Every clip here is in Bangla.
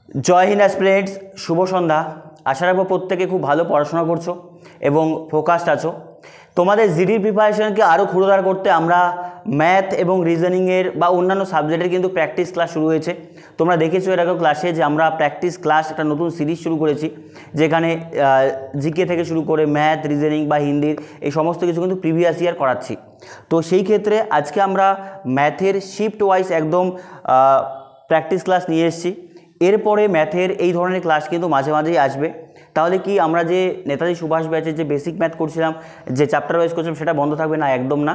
जय हिंद एस्पिरेंट्स शुभ सन्ध्या। आशा राखबो प्रत्येके खूब भालो पढ़ाशोना करछो एवं फोकास्ड आछो। तुम्हारे जिडिर प्रिपारेशन के आरो क्षुद्रतर करते आमरा मैथ एवं रिजनिंगेर बा अन्यान्य साबजेक्टेर किन्तु प्रैक्टिस क्लास शुरू होयेछे। तोमरा देखेछो एर आगे क्लासे जे आमरा प्रैक्टिस क्लास एक नतून सिरिज शुरू करेछि जेखाने जिके थेके शुरू करे मैथ रिजनिंग बा हिंदी এই সমস্ত কিছু কিন্তু প্রিভিয়াস ইয়ার করাচ্ছি। তো সেই ক্ষেত্রে আজকে আমরা ম্যাথের শিফট ওয়াইজ একদম প্র্যাকটিস ক্লাস নিয়ে এসেছি। এরপরে ম্যাথের এই ধরনের ক্লাস কিন্তু মাঝে মাঝেই আসবে। তাহলে কি আমরা যে নেতাজি সুভাষ ব্যাচের যে বেসিক ম্যাথ করছিলাম, যে চ্যাপ্টার ওয়াইজ করছিলাম, সেটা বন্ধ থাকবে না? একদম না,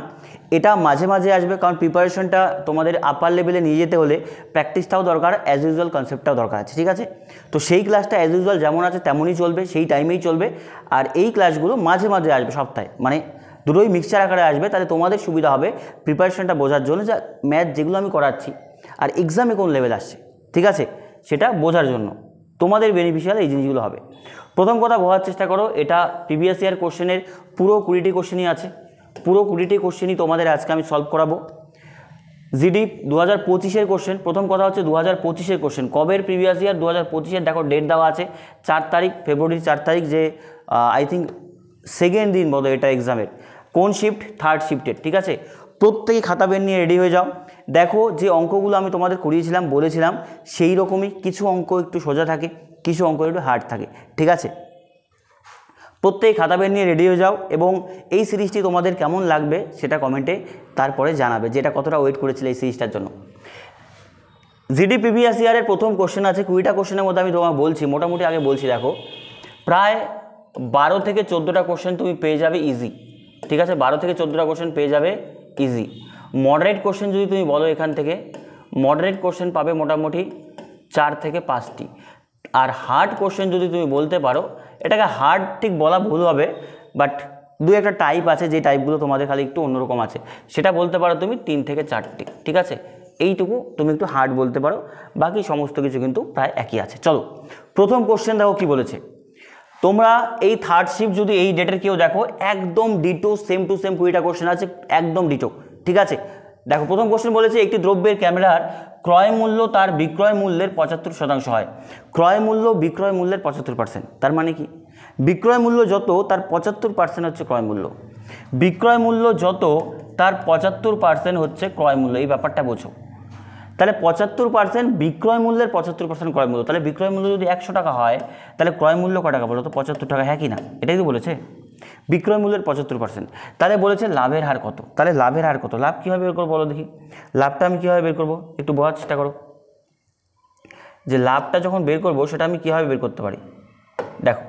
এটা মাঝে মাঝে আসবে। কারণ প্রিপারেশনটা তোমাদের আপার লেভেলে নিয়ে যেতে হলে প্র্যাকটিসটাও দরকার, অ্যাজ ইউজুয়াল কনসেপ্টটাও দরকার আছে, ঠিক আছে? তো সেই ক্লাসটা অ্যাজ ইউজুয়াল যেমন আছে তেমনই চলবে, সেই টাইমেই চলবে। আর এই ক্লাসগুলো মাঝে মাঝে আসবে সপ্তাহে, মানে দুটোই মিক্সচার আকারে আসবে। তাহলে তোমাদের সুবিধা হবে প্রিপারেশনটা বোঝার জন্য, যে ম্যাথ যেগুলো আমি করাচ্ছি আর এক্সামে কোন লেভেল আসছে, ঠিক আছে, সেটা বোঝার জন্য তোমাদের বেনিফিশিয়াল এই জিনিসগুলো হবে। প্রথম কথা বোঝার চেষ্টা করো, এটা প্রিভিয়াস ইয়ার কোশ্চেনের পুরো 20টি কোশ্চেনই আছে। পুরো 20টি কোশ্চেনই তোমাদের আজকে আমি সলভ করাবো। জিডি 2025-এর কোশ্চেন। প্রথম কথা হচ্ছে 2025-এর কোশ্চেন কবের প্রিভিয়াস ইয়ার 2025-এর, দেখো ডেট দেওয়া আছে 4 তারিখ, ফেব্রুয়ারির 4 তারিখ, যে আই থিঙ্ক সেকেন্ড দিন বলো এটা এক্সামের। কোন শিফট? থার্ড শিফটের, ঠিক আছে? প্রত্যেকে খাতা পেন নিয়ে রেডি হয়ে যাও। দেখো যে অঙ্কগুলো আমি তোমাদের করিয়েছিলাম, বলেছিলাম, সেই রকমই কিছু অঙ্ক একটু সোজা থাকে, কিছু অঙ্ক একটু হার্ড থাকে, ঠিক আছে? প্রত্যেকে খাতা পেন নিয়ে রেডি হয়ে যাও এবং এই সিরিজটি তোমাদের কেমন লাগবে সেটা কমেন্টে তারপরে জানাবে, যেটা কতটা ওয়েট করেছিল এই সিরিজটার জন্য। জিডি প্রিভিয়াস ইয়ারের প্রথম কোশ্চেন আছে 20টা কোশ্চেনের মধ্যে। আমি তোমার বলছি মোটামুটি, আগে বলছি, দেখো প্রায় 12 থেকে 14টা কোশ্চেন তুমি পেয়ে যাবে ইজি, ঠিক আছে? 12 থেকে 14টা কোশ্চেন পেয়ে যাবে ইজি। মডারেট কোশ্চেন যদি তুমি বলো, এখান থেকে মডারেট কোশ্চেন পাবে মোটামুটি 4 থেকে 5টি। আর হার্ড কোশ্চেন যদি তুমি বলতে পারো, এটাকে হার্ড ঠিক বলা ভুল হবে, বাট দু একটা টাইপ আছে, যে টাইপগুলো তোমাদের খালি একটু অন্যরকম আছে, সেটা বলতে পারো তুমি 3 থেকে 4টি, ঠিক আছে? এইটুকু তুমি একটু হার্ড বলতে পারো, বাকি সমস্ত কিছু কিন্তু প্রায় একই আছে। চলো প্রথম কোশ্চেন দেখো কি বলেছে। তোমরা এই থার্ড শিফট যদি এই ডেটের কেউ দেখো, একদম ডিটো সেম টু সেম 20টা কোশ্চেন আছে, একদম ডিটো, ঠিক আছে? দেখো প্রথম কোশ্চেন বলেছে একটি দ্রব্যের ক্যামেরার ক্রয় মূল্য তার বিক্রয় মূল্যের 75% হয়। ক্রয় মূল্য বিক্রয় মূল্যের 75%, তার মানে কি? বিক্রয় মূল্য যত তার 75% হচ্ছে ক্রয় মূল্য। বিক্রয় মূল্য যত তার 75% হচ্ছে ক্রয় মূল্য। এই ব্যাপারটা বোঝো। তাহলে 75% বিক্রয় মূল্যের 75% ক্রয় মূল্য। তাহলে বিক্রয় মূল্য যদি 100 টাকা হয়, তাহলে ক্রয় মূল্য কত টাকা বলো তো? 75 টাকা, হ্যাঁ কি না? এটাই তো বলেছে, বিক্রয় মূল্যের 75%। তাহলে বলেছে লাভের হার কত? তাহলে লাভের হার কত? লাভ কীভাবে বের করবো বলো দেখি? লাভটা আমি কীভাবে বের করবো একটু বোঝার চেষ্টা করো। যে লাভটা যখন বের করবো সেটা আমি কীভাবে বের করতে পারি? দেখো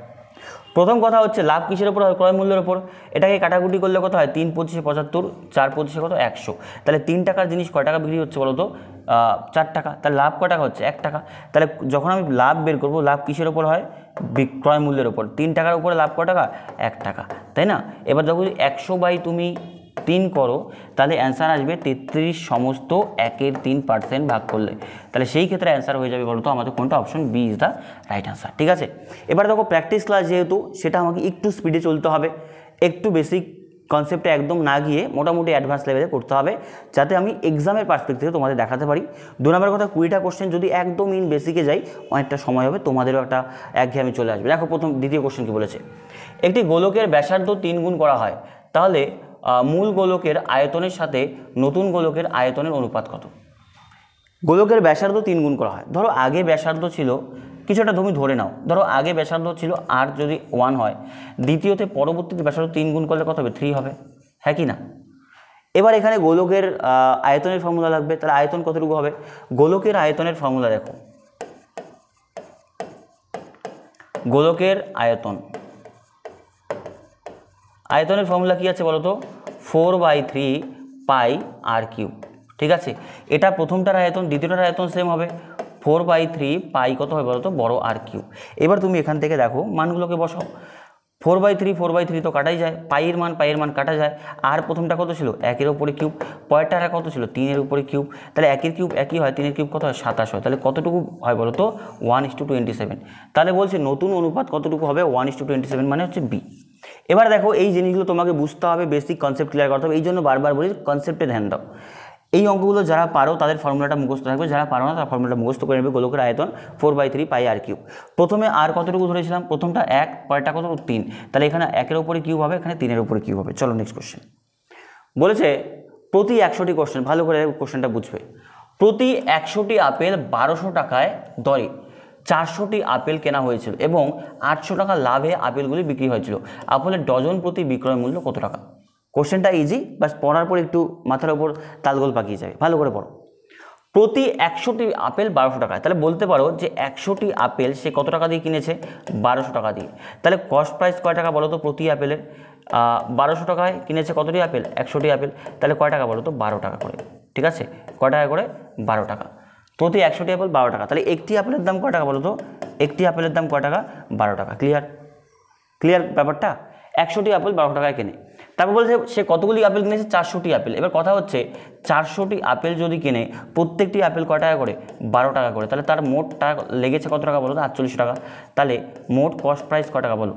প্রথম কথা হচ্ছে লাভ কিসের ওপর হয়? ক্রয় মূল্যের ওপর। এটাকে কাটাকুটি করলে কত হয়? 3 পঁচিশে 75, 4 পঁচিশে কত? 100। তাহলে 3 টাকার জিনিস কয় টাকা বিক্রি হচ্ছে বলো তো? 4 টাকা। তাহলে লাভ কয় টাকা হচ্ছে? 1 টাকা। তাহলে যখন আমি লাভ বের করবো, লাভ কিসের ওপর হয়? বিক্রয় মূল্যের ওপর। 3 টাকার উপরে লাভ কয় টাকা? 1 টাকা, তাই না? এবার যখন 100 তুমি 3 করো, তাহলে অ্যান্সার আসবে 33 সমস্ত 1/3% ভাগ করলে। তাহলে সেই ক্ষেত্রে অ্যান্সার হয়ে যাবে বলতো আমাদের কোনটা? Option B is the right answer, ঠিক আছে? এবার দেখো প্র্যাকটিস ক্লাস যেহেতু, সেটা আমাকে একটু স্পিডে চলতে হবে, একটু বেসিক কনসেপ্টে একদম না গিয়ে মোটামুটি অ্যাডভান্স লেভেলে করতে হবে, যাতে আমি এক্সামের পার্সপেক্টিভে তোমাদের দেখাতে পারি। 2 নম্বর কথা, 20টা কোশ্চেন যদি একদম ইন বেসিকে যাই, অনেকটা সময় হবে, তোমাদেরও একটা একঘেয়েমি চলে আসবে। দেখো দ্বিতীয় কোশ্চেন কি বলেছে। একটি গোলকের ব্যাসার্ধ 3 গুণ করা হয়, তাহলে মূল গোলকের আয়তনের সাথে নতুন গোলকের আয়তনের অনুপাত কত? গোলকের ব্যাসার্ধ 3 গুণ করা হয়। ধরো আগে ব্যাসার্ধ ছিল কিছুটা, তুমি ধরে নাও, ধরো আগে ব্যাসার্ধ ছিল আর যদি 1 হয়, দ্বিতীয়তে পরবর্তীতে ব্যাসার্ধ 3 গুণ করলে কত হবে? 3 হবে, হ্যাঁ কি না? এবার এখানে গোলকের আয়তনের ফর্মুলা লাগবে। তাহলে আয়তন কতটুকু হবে? গোলকের আয়তনের ফর্মুলা দেখো, গোলকের আয়তনের ফর্মুলা কি আছে বলো তো? 4/3 পাই r3, ঠিক আছে? এটা প্রথমটার আয়তন, দ্বিতীয়টার আয়তন সেম হবে। 4/3 পাই কত হবে বলো তো? বড় r3। এবার তুমি এখান থেকে দেখো মানগুলোকে বসাও। 4/3 তো কাটাই যায়, পাইয়ের মান কাটা যায়। আর প্রথমটা কত ছিল? 1-এর উপরে কিউব। পরেরটা কত ছিল? 3-এর উপরে কিউব। তাহলে 1-এর কিউব একই হয়, 3-এর কিউব কত হয়? 27 হয়। তাহলে কতটুকু হয় বলো তো? 1:27। তাহলে বলছে নতুন অনুপাত কতটুকু হবে? 1:27, মানে হচ্ছে বি। এবার দেখো এই জিনিসগুলো তোমাকে বুঝতে হবে, বেসিক কনসেপ্ট ক্লিয়ার করতে হবে। এই জন্য বারবার বলি কনসেপ্টে ধ্যান দাও। এই অঙ্কগুলো যারা পারো তাদের ফর্মুলাটা মুখস্থ থাকবে, যারা পারো না তার ফর্মুলাটা মুখস্থ করে নেবে। গোলকের আয়তন 4/3 পাই আর কিউব। প্রথমে আর কতটুকু ধরেছিলাম, প্রথমটা 1, পরেরটা কত 3, তাহলে এখানে 1-এর উপরে কিউব হবে, এখানে 3-এর উপরে কিউব হবে। চলো নেক্সট কোশ্চেন। বলেছে প্রতি 100টি কোশ্চেন, ভালো করে কোশ্চেনটা বুঝবে। প্রতি 100টি আপেল 1200 টাকায় দরে 400টি আপেল কেনা হয়েছিল এবং 800 টাকা লাভে আপেলগুলি বিক্রি হয়েছিল। আপেলের ডজন প্রতি বিক্রয় মূল্য কত টাকা? কোশ্চেনটা ইজি, বাস পড়ার পর একটু মাথার ওপর তালগোল পাকিয়ে যাবে। ভালো করে পড়ো। প্রতি 100টি আপেল 1200 টাকায়, তাহলে বলতে পারো যে 100টি আপেল সে কত টাকা দিয়ে কিনেছে? 1200 টাকা দিয়ে। তাহলে কস্ট প্রাইস কয় টাকা বলো তো প্রতি আপেলের? 1200 টাকায় কিনেছে কতটি আপেল? 100টি আপেল। তাহলে কয় টাকা বলো তো? 12 টাকা করে। ঠিক আছে, কয় টাকা করে? 12 টাকা। প্রতি 100টি আপেল 12 টাকা। তাহলে একটি আপেলের দাম কয় টাকা বলো তো? একটি আপেলের দাম কয় টাকা? 12 টাকা। ক্লিয়ার? ক্লিয়ার ব্যাপারটা? 100টি আপেল 12 টাকায় কেনে। তারপর বলছে সে কতগুলি আপেল কিনেছে? 400টি আপেল। এবার কথা হচ্ছে 400টি আপেল যদি কেনে, প্রত্যেকটি আপেল কয় টাকা করে? 12 টাকা করে। তাহলে তার মোট টাকা লেগেছে কত টাকা বলো তো? 4800 টাকা। তাহলে মোট কস্ট প্রাইস কয় টাকা বলো?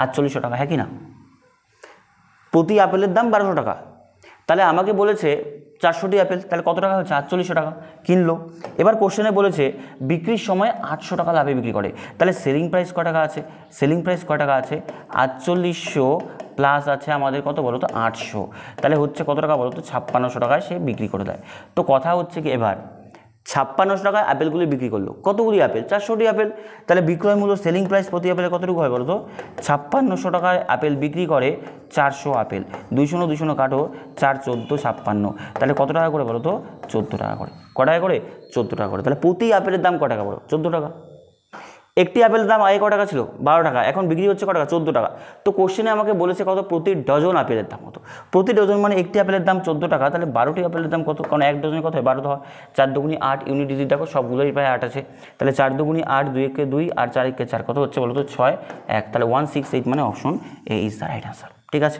4800 টাকা। হ্যাঁ কি না? প্রতি আপেলের দাম 1200 টাকা। তাহলে আমাকে বলেছে 400টি আপেল, তাহলে কত টাকা হচ্ছে? 4800 টাকা কিনলো। এবার কোশ্চেনে বলেছে বিক্রির সময় 800 টাকা লাভে বিক্রি করে। তাহলে সেলিং প্রাইস কয় টাকা আছে? সেলিং প্রাইস কয় টাকা আছে? 4800 প্লাস আছে আমাদের কত বলো তো? 800। তাহলে হচ্ছে কত টাকা বলো তো? 5600 টাকায় সে বিক্রি করে দেয়। তো কথা হচ্ছে কি, এবার 5600 টাকায় আপেলগুলি বিক্রি করলো। কতগুলি আপেল? 400টি আপেল। তাহলে বিক্রয় মূল্য সেলিং প্রাইস প্রতি আপেলে কতটুকু হয় বলো তো? 5600 টাকায় আপেল বিক্রি করে 400 আপেল। 200 200 কাটো, 4 14 56। তাহলে কত টাকা করে বলো তো? 14 টাকা করে। কত টাকা করে? 14 টাকা করে। তাহলে প্রতি আপেলের দাম কত টাকা বলো? 14 টাকা। একটি আপেলের দাম আগে কত টাকা ছিল? 12 টাকা। এখন বিক্রি হচ্ছে কত টাকা? 14 টাকা। তো কোশ্চেনে আমাকে বলেছে কত? প্রতি ডজন আপেলের দাম কত? প্রতি ডজন মানে একটি আপেলের দাম 14 টাকা, তাহলে 12টি আপেলের দাম কত? কারণ এক ডজনে কত হয়? 12 হয়। 4 দুগুণি 8, ইউনিট ডিজিট দেখো সবগুলোই প্রায় 8 আছে। তাহলে 4 দুগুণি 8, 2 একে 2 আর 4 একে 4, কত হচ্ছে বলো তো? 6 1। তাহলে 168 মানে option A is the right answer. ঠিক আছে,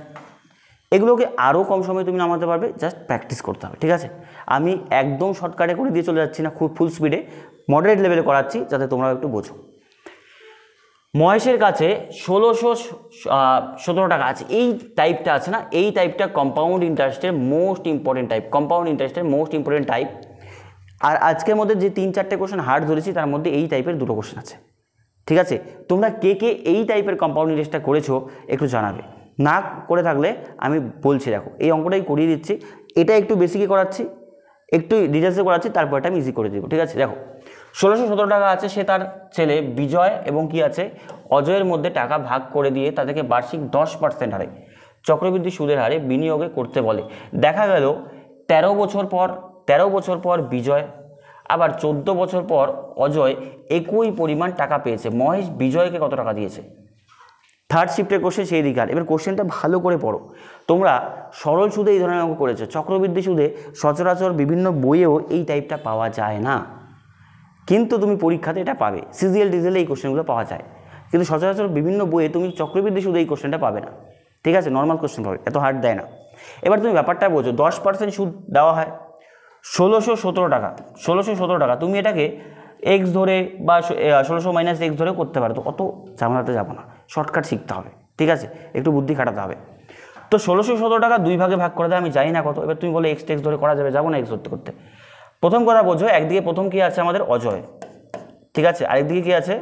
এগুলোকে আরও কম সময়ে তুমি নামাতে পারবে, জাস্ট প্র্যাকটিস করতে হবে। ঠিক আছে, আমি একদম শর্টকাটে করে দিয়ে চলে যাচ্ছি না, খুব ফুল স্পিডে মডারেট লেভেলে করাচ্ছি যাতে তোমরা একটু বোঝো। মহেশের কাছে 1617 টাকা আছে। এই টাইপটা আছে না, এই টাইপটা কম্পাউন্ড ইন্টারেস্টের মোস্ট ইম্পর্টেন্ট টাইপ। কম্পাউন্ড ইন্টারেস্টের মোস্ট ইম্পর্টেন্ট টাইপ। আর আজকের মধ্যে যে 3-4টে কোশ্চেন হার্ড ধরেছি তার মধ্যে এই টাইপের 2টো কোশ্চেন আছে। ঠিক আছে, তোমরা কে কে এই টাইপের কম্পাউন্ড ইন্টারেস্টটা করেছো একটু জানাবে। না করে থাকলে আমি বলছি, দেখো এই অঙ্কটাই করিয়ে দিচ্ছি। এটা একটু বেশিকে করাচ্ছি, একটু ডিটেলসে করাচ্ছি, তারপর এটা আমি ইজি করে দেবো। ঠিক আছে, দেখো 1617 টাকা আছে। সে তার ছেলে বিজয় এবং কি আছে অজয়ের মধ্যে টাকা ভাগ করে দিয়ে তাদেরকে বার্ষিক 10% হারে চক্রবৃদ্ধি সুদের হারে বিনিয়োগে করতে বলে। দেখা গেল 13 বছর পর বিজয়, আবার 14 বছর পর অজয় একই পরিমাণ টাকা পেয়েছে। মহেশ বিজয়কে কত টাকা দিয়েছে? থার্ড শিফটের কোশ্চেন সেই দিকে। এবার কোশ্চেনটা ভালো করে পড়ো। তোমরা সরল সুদে এই ধরনের অঙ্ক করেছো, চক্রবৃদ্ধি সুদে সচরাচর বিভিন্ন বইয়েও এই টাইপটা পাওয়া যায় না, কিন্তু তুমি পরীক্ষাতে এটা পাবে। সিজিএল ডিজেলে এই কোশ্চেনগুলো পাওয়া যায়, কিন্তু সচরাচর বিভিন্ন বইয়ে তুমি চক্রবৃদ্ধি সুদে এই কোশ্চেনটা পাবে না। ঠিক আছে, নর্মাল কোশ্চেন পাবে, এত হার্ড দেয় না। এবার তুমি ব্যাপারটা বোঝো, 10% সুদ দেওয়া হয়। 1617 টাকা তুমি এটাকে এক্স ধরে বা 1600 মাইনাস এক্স ধরে করতে পারো। তো অত ঝামেলাতে যাবো না, শর্টকাট শিখতে হবে। ঠিক আছে, একটু বুদ্ধি খাটাতে হবে। তো 1617 টাকা 2 ভাগে ভাগ করে দেয়, আমি জানি না কত। এবার তুমি বলে এক্স টেক্স ধরে করা যাবে, যাবো না এক্স ধরতে করতে। প্রথম কথা বোঝো, একদিকে প্রথম কি আছে আমাদের? অজয়। ঠিক আছে, আরেকদিকে কি আছে?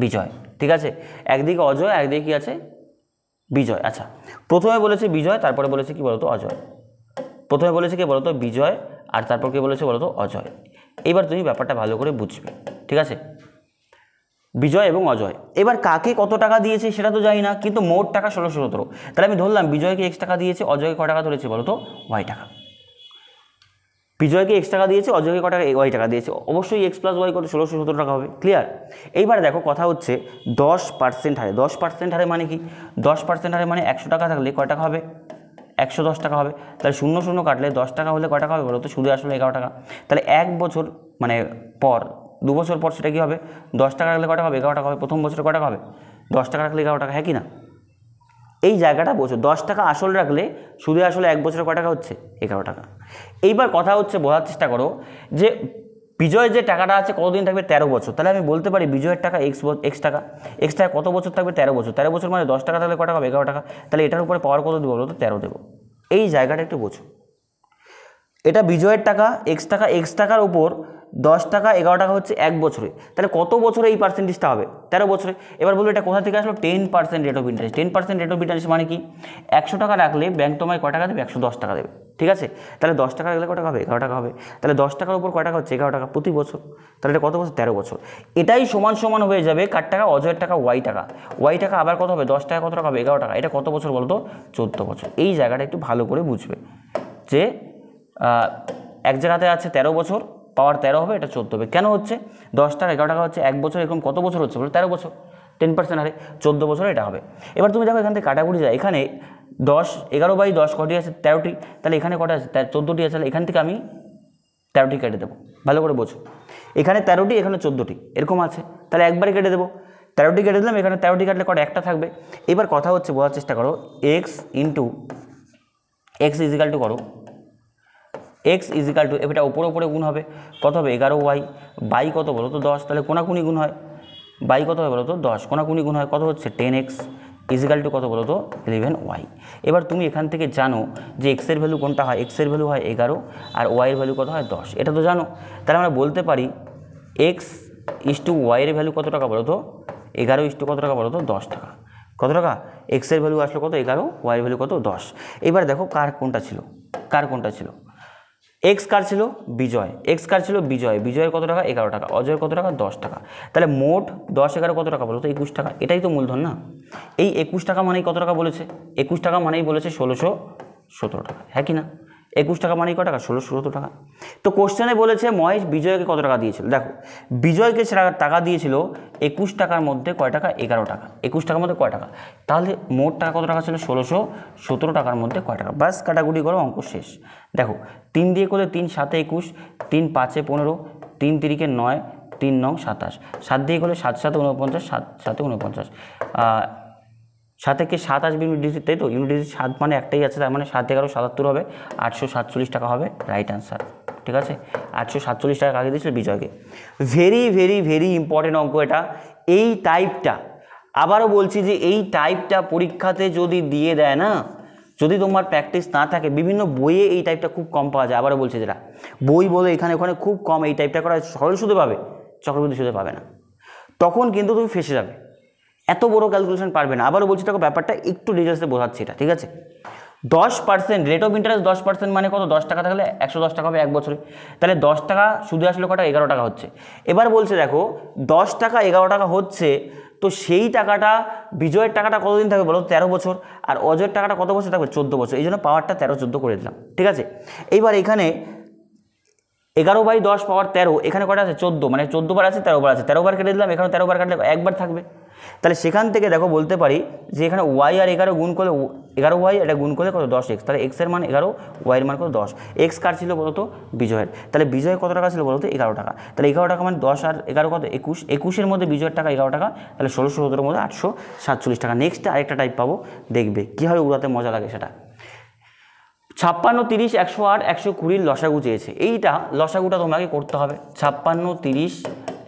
বিজয়। ঠিক আছে, একদিকে অজয়, একদিকে কি আছে? বিজয়। আচ্ছা, প্রথমে বলেছে বিজয়, তারপরে বলেছে কি বলতো? অজয়। প্রথমে বলেছে কি বলতো? বিজয়, আর তারপর কি বলেছে বলতো? অজয়। এবার তুমি ব্যাপারটা ভালো করে বুঝবে। ঠিক আছে, বিজয় এবং অজয়। এবার কাকে কত টাকা দিয়েছে সেটা তো জানি না, কিন্তু মোট টাকা 1617। তাহলে আমি ধরলাম বিজয়কে এক্স টাকা দিয়েছে, অজয়কে কত টাকা ধরেছে বলতো? ওয়াই টাকা। বিজয়কে এক্স টাকা দিয়েছে, অজয়কে কত টাকা? ওয়াই টাকা দিয়েছে। অবশ্যই এক্স প্লাস ওয়াই কত? 1617 টাকা হবে। ক্লিয়ার? এইবার দেখো কথা হচ্ছে 10% হারে। 10% হারে মানে কি? 10% হারে মানে 100 টাকা থাকলে কয় টাকা হবে? 110 টাকা হবে। তাহলে 0 0 কাটলে 10 টাকা হলে কয় টাকা হবে বলো তো? সুদে আসলে 11 টাকা। তাহলে 1 বছর মানে পর 2 বছর পর সেটা কী হবে? 10 টাকা রাখলে কয় টাকা হবে? 11 টাকা হবে। প্রথম বছরে কয় টাকা হবে? 10 টাকা রাখলে 11 টাকা। হ্যাঁ কি না? এই জায়গাটা বোঝো, 10 টাকা আসল রাখলে সুদে আসলে 1 বছরে কয় টাকা হচ্ছে? 11 টাকা। এইবার কথা হচ্ছে বোঝার চেষ্টা করো যে বিজয় যে টাকাটা আছে কতদিন থাকবে? 13 বছর। তাহলে আমি বলতে পারি বিজয়ের টাকা এক্স টাকা। এক্স টাকা কত বছর থাকবে? 13 বছর। 13 বছর মানে 10 টাকা থাকলে কয় টাকা হবে? 11 টাকা। তাহলে এটার উপরে পাওয়ার কত দেবো বলো তো? 13 দেবো। এই জায়গাটা একটু বোঝো। এটা বিজয়ের টাকা, এক্স টাকার উপর 10 টাকা 11 টাকা হচ্ছে 1 বছরে। তাহলে কত বছরে এই পার্সেন্টেজটা হবে? 13 বছরে। এবার বলবো এটা কোথা থেকে আসলো? 10% rate of interest. 10% rate of interest মানে কি? 100 টাকা রাখলে ব্যাংক তোমায় কয় টাকা দেবে? 110 টাকা দেবে, ঠিক আছে? তাহলে 10 টাকা রাখলে কয় টাকা হবে? 11 টাকা হবে। তাহলে 10 টাকার উপর কয় টাকা হচ্ছে? 11 টাকা প্রতি বছর। তাহলে এটা কত বছর? 13 বছর। এটাই সমান সমান হয়ে যাবে কার টাকা? অজয়ের টাকা, ওয়াই টাকা। ওয়াই টাকা আবার কত হবে? 10 টাকা কত টাকা হবে? 11 টাকা। এটা কত বছর বলো তো? 14 বছর। এই জায়গাটা একটু ভালো করে বুঝবে যে এক জায়গাতে আছে 13 বছর, পাওয়ার 13 হবে, এটা 14 হবে। কেন হচ্ছে? 10 টাকা 11 টাকা হচ্ছে 1 বছর, এরকম কত বছর হচ্ছে বলো? 13 বছর। 10% হারে 14 বছর এটা হবে। এবার তুমি দেখো এখান থেকে কাটাকুটি যায়, এখানে 10 11/10 কটি আছে? 13টি। তাহলে এখানে কটা আছে? 14টি আছে। তাহলে এখান থেকে আমি 13টি কেটে দেবো, ভালো করে বোঝো। এখানে 13টি, এখানে 14টি, এরকম আছে। তাহলে একবারে কেটে দেবো। 13টি কেটে দিলাম, এখানে 13টি কাটলে কটা? একটা থাকবে। এবার কথা হচ্ছে, বোঝার চেষ্টা করো, এক্স ইজিক্যাল টু করো, এক্স ইজিক্যাল টু, এটা উপরে উপরে গুণ হবে, কত হবে? 11y বাই কত বলো তো? 10। তাহলে কোনাকুনি গুণ হয়, বাই কত হয় বলো তো? 10। কোনাকুনি গুণ হয়, কত হচ্ছে? 10x ইজিক্যাল টু কত বলো তো? 11y। এবার তুমি এখান থেকে জানো যে এক্সের ভ্যালু কোনটা হয়? এক্সের ভ্যালু হয় 11 আর ওয়াইয়ের ভ্যালু কত হয়? 10। এটা তো জানো। তাহলে আমরা বলতে পারি এক্স ইস টু ওয়াইয়ের ভ্যালু কত টাকা বলো তো? 11 ইস টু কত টাকা বলো তো? 10 টাকা। কত টাকা? এক্সের ভ্যালু আসলো কত? 11, ওয়াইয়ের ভ্যালু কত? 10। এবার দেখো কার কোনটা ছিল? এক্স কার ছিল? বিজয়। এক্স কার ছিল? বিজয়। বিজয়ের কত টাকা? 11 টাকা। অজয়ের কত টাকা? 10 টাকা। তাহলে মোট 10 11 কত টাকা বলো তো? 21 টাকা। এটাই তো মূলধন না? এই 21 টাকা মানেই কত টাকা বলেছে? 21 টাকা মানেই বলেছে 1617 টাকা, হ্যাঁ কি না? 21 টাকা মানেই কত টাকা? 1617 টাকা। তো কোশ্চেনে বলেছে মহেশ বিজয়কে কত টাকা দিয়েছিল। দেখো বিজয়কে টাকা দিয়েছিল 21 টাকার মধ্যে কয় টাকা? 11 টাকা। 21 টাকার মধ্যে কয় টাকা? তাহলে মোট টাকা কত টাকা ছিল? 1617 টাকার মধ্যে কয় টাকা? বাস কাটাকুটি করো, অঙ্ক শেষ। দেখো 3 দিয়ে করলে 3 7 21, 3 5 15, 3 3 9, 3 9 27, 7 দিয়ে করলে 7 7 49, 7 7 49, 7 থেকে 7 আসবে ইউনিট ডিজিট, তাই তো? ইউনিট ডিজিট 7 মানে একটাই আছে, তার মানে 7 11 77 হবে, 847 টাকা হবে রাইট অ্যান্সার, ঠিক আছে? 847 টাকা কাকে দিয়েছিল? বিজয়কে। ভেরি ভেরি ভেরি ইম্পর্টেন্ট অঙ্ক এটা। এই টাইপটা আবারও বলছি যে এই টাইপটা পরীক্ষাতে যদি দিয়ে দেয় না, যদি তোমার প্র্যাকটিস না থাকে, বিভিন্ন বইয়ে এই টাইপটা খুব কম পাওয়া যায়। আবারও বলছি, যেটা বই বলো এখানে ওখানে খুব কম এই টাইপটা করা, সরল সুদে পাবে, চক্রবৃদ্ধি সুদে পাবে না। তখন কিন্তু তুমি ফেসে যাবে, এত বড় ক্যালকুলেশন পারবে না। আবারও বলছি, দেখো ব্যাপারটা একটু ডিটেলসে বোঝাচ্ছি এটা, ঠিক আছে? 10% রেট অফ ইন্টারেস্ট 10% মানে কত? 10 টাকা থাকলে 110 টাকা হবে 1 বছরে। তাহলে 10 টাকা সুদে আসলে কটা? 11 টাকা হচ্ছে। এবার বলছে দেখো 10 টাকা 11 টাকা হচ্ছে, তো সেই টাকাটা বিজয়ের টাকাটা কতদিন থাকবে বলো? 13 বছর। আর অজয়ের টাকাটা কত বছর থাকবে? 14 বছর। এই জন্য পাওয়ারটা 13 14 করে দিলাম, ঠিক আছে? এইবার এখানে 11/10 পাওয়ার 13, এখানে কটা আছে? 14, মানে 14 বার আছে, 13 বার আছে, 13 বার কেটে দিলাম, এখানে 13 বার কাটলে একবার থাকবে। তাহলে সেখান থেকে দেখো বলতে পারি যে এখানে ওয়াই আর 11 গুণ করলে 11y, এটা গুণ করলে কত? 10x। তাহলে এক্সের মান 11, ওয়াইয়ের মান কত? 10। এক্স কার ছিল বলতো? বিজয়ের। তাহলে বিজয় কত টাকা ছিল বলতো? 11 টাকা। তাহলে 11 টাকা মানে 10 আর 11 কত? 21। 21-এর মধ্যে বিজয়ের টাকা 11 টাকা, তাহলে 1617-এর মধ্যে 847 টাকা। নেক্সট আরেকটা টাইপ পাবো, দেখবে কীভাবে উড়াতে মজা লাগে সেটা। 56 30 108 120 লসাগু চেয়েছে। এইটা লসাগুটা তোমাকে করতে হবে। 56 30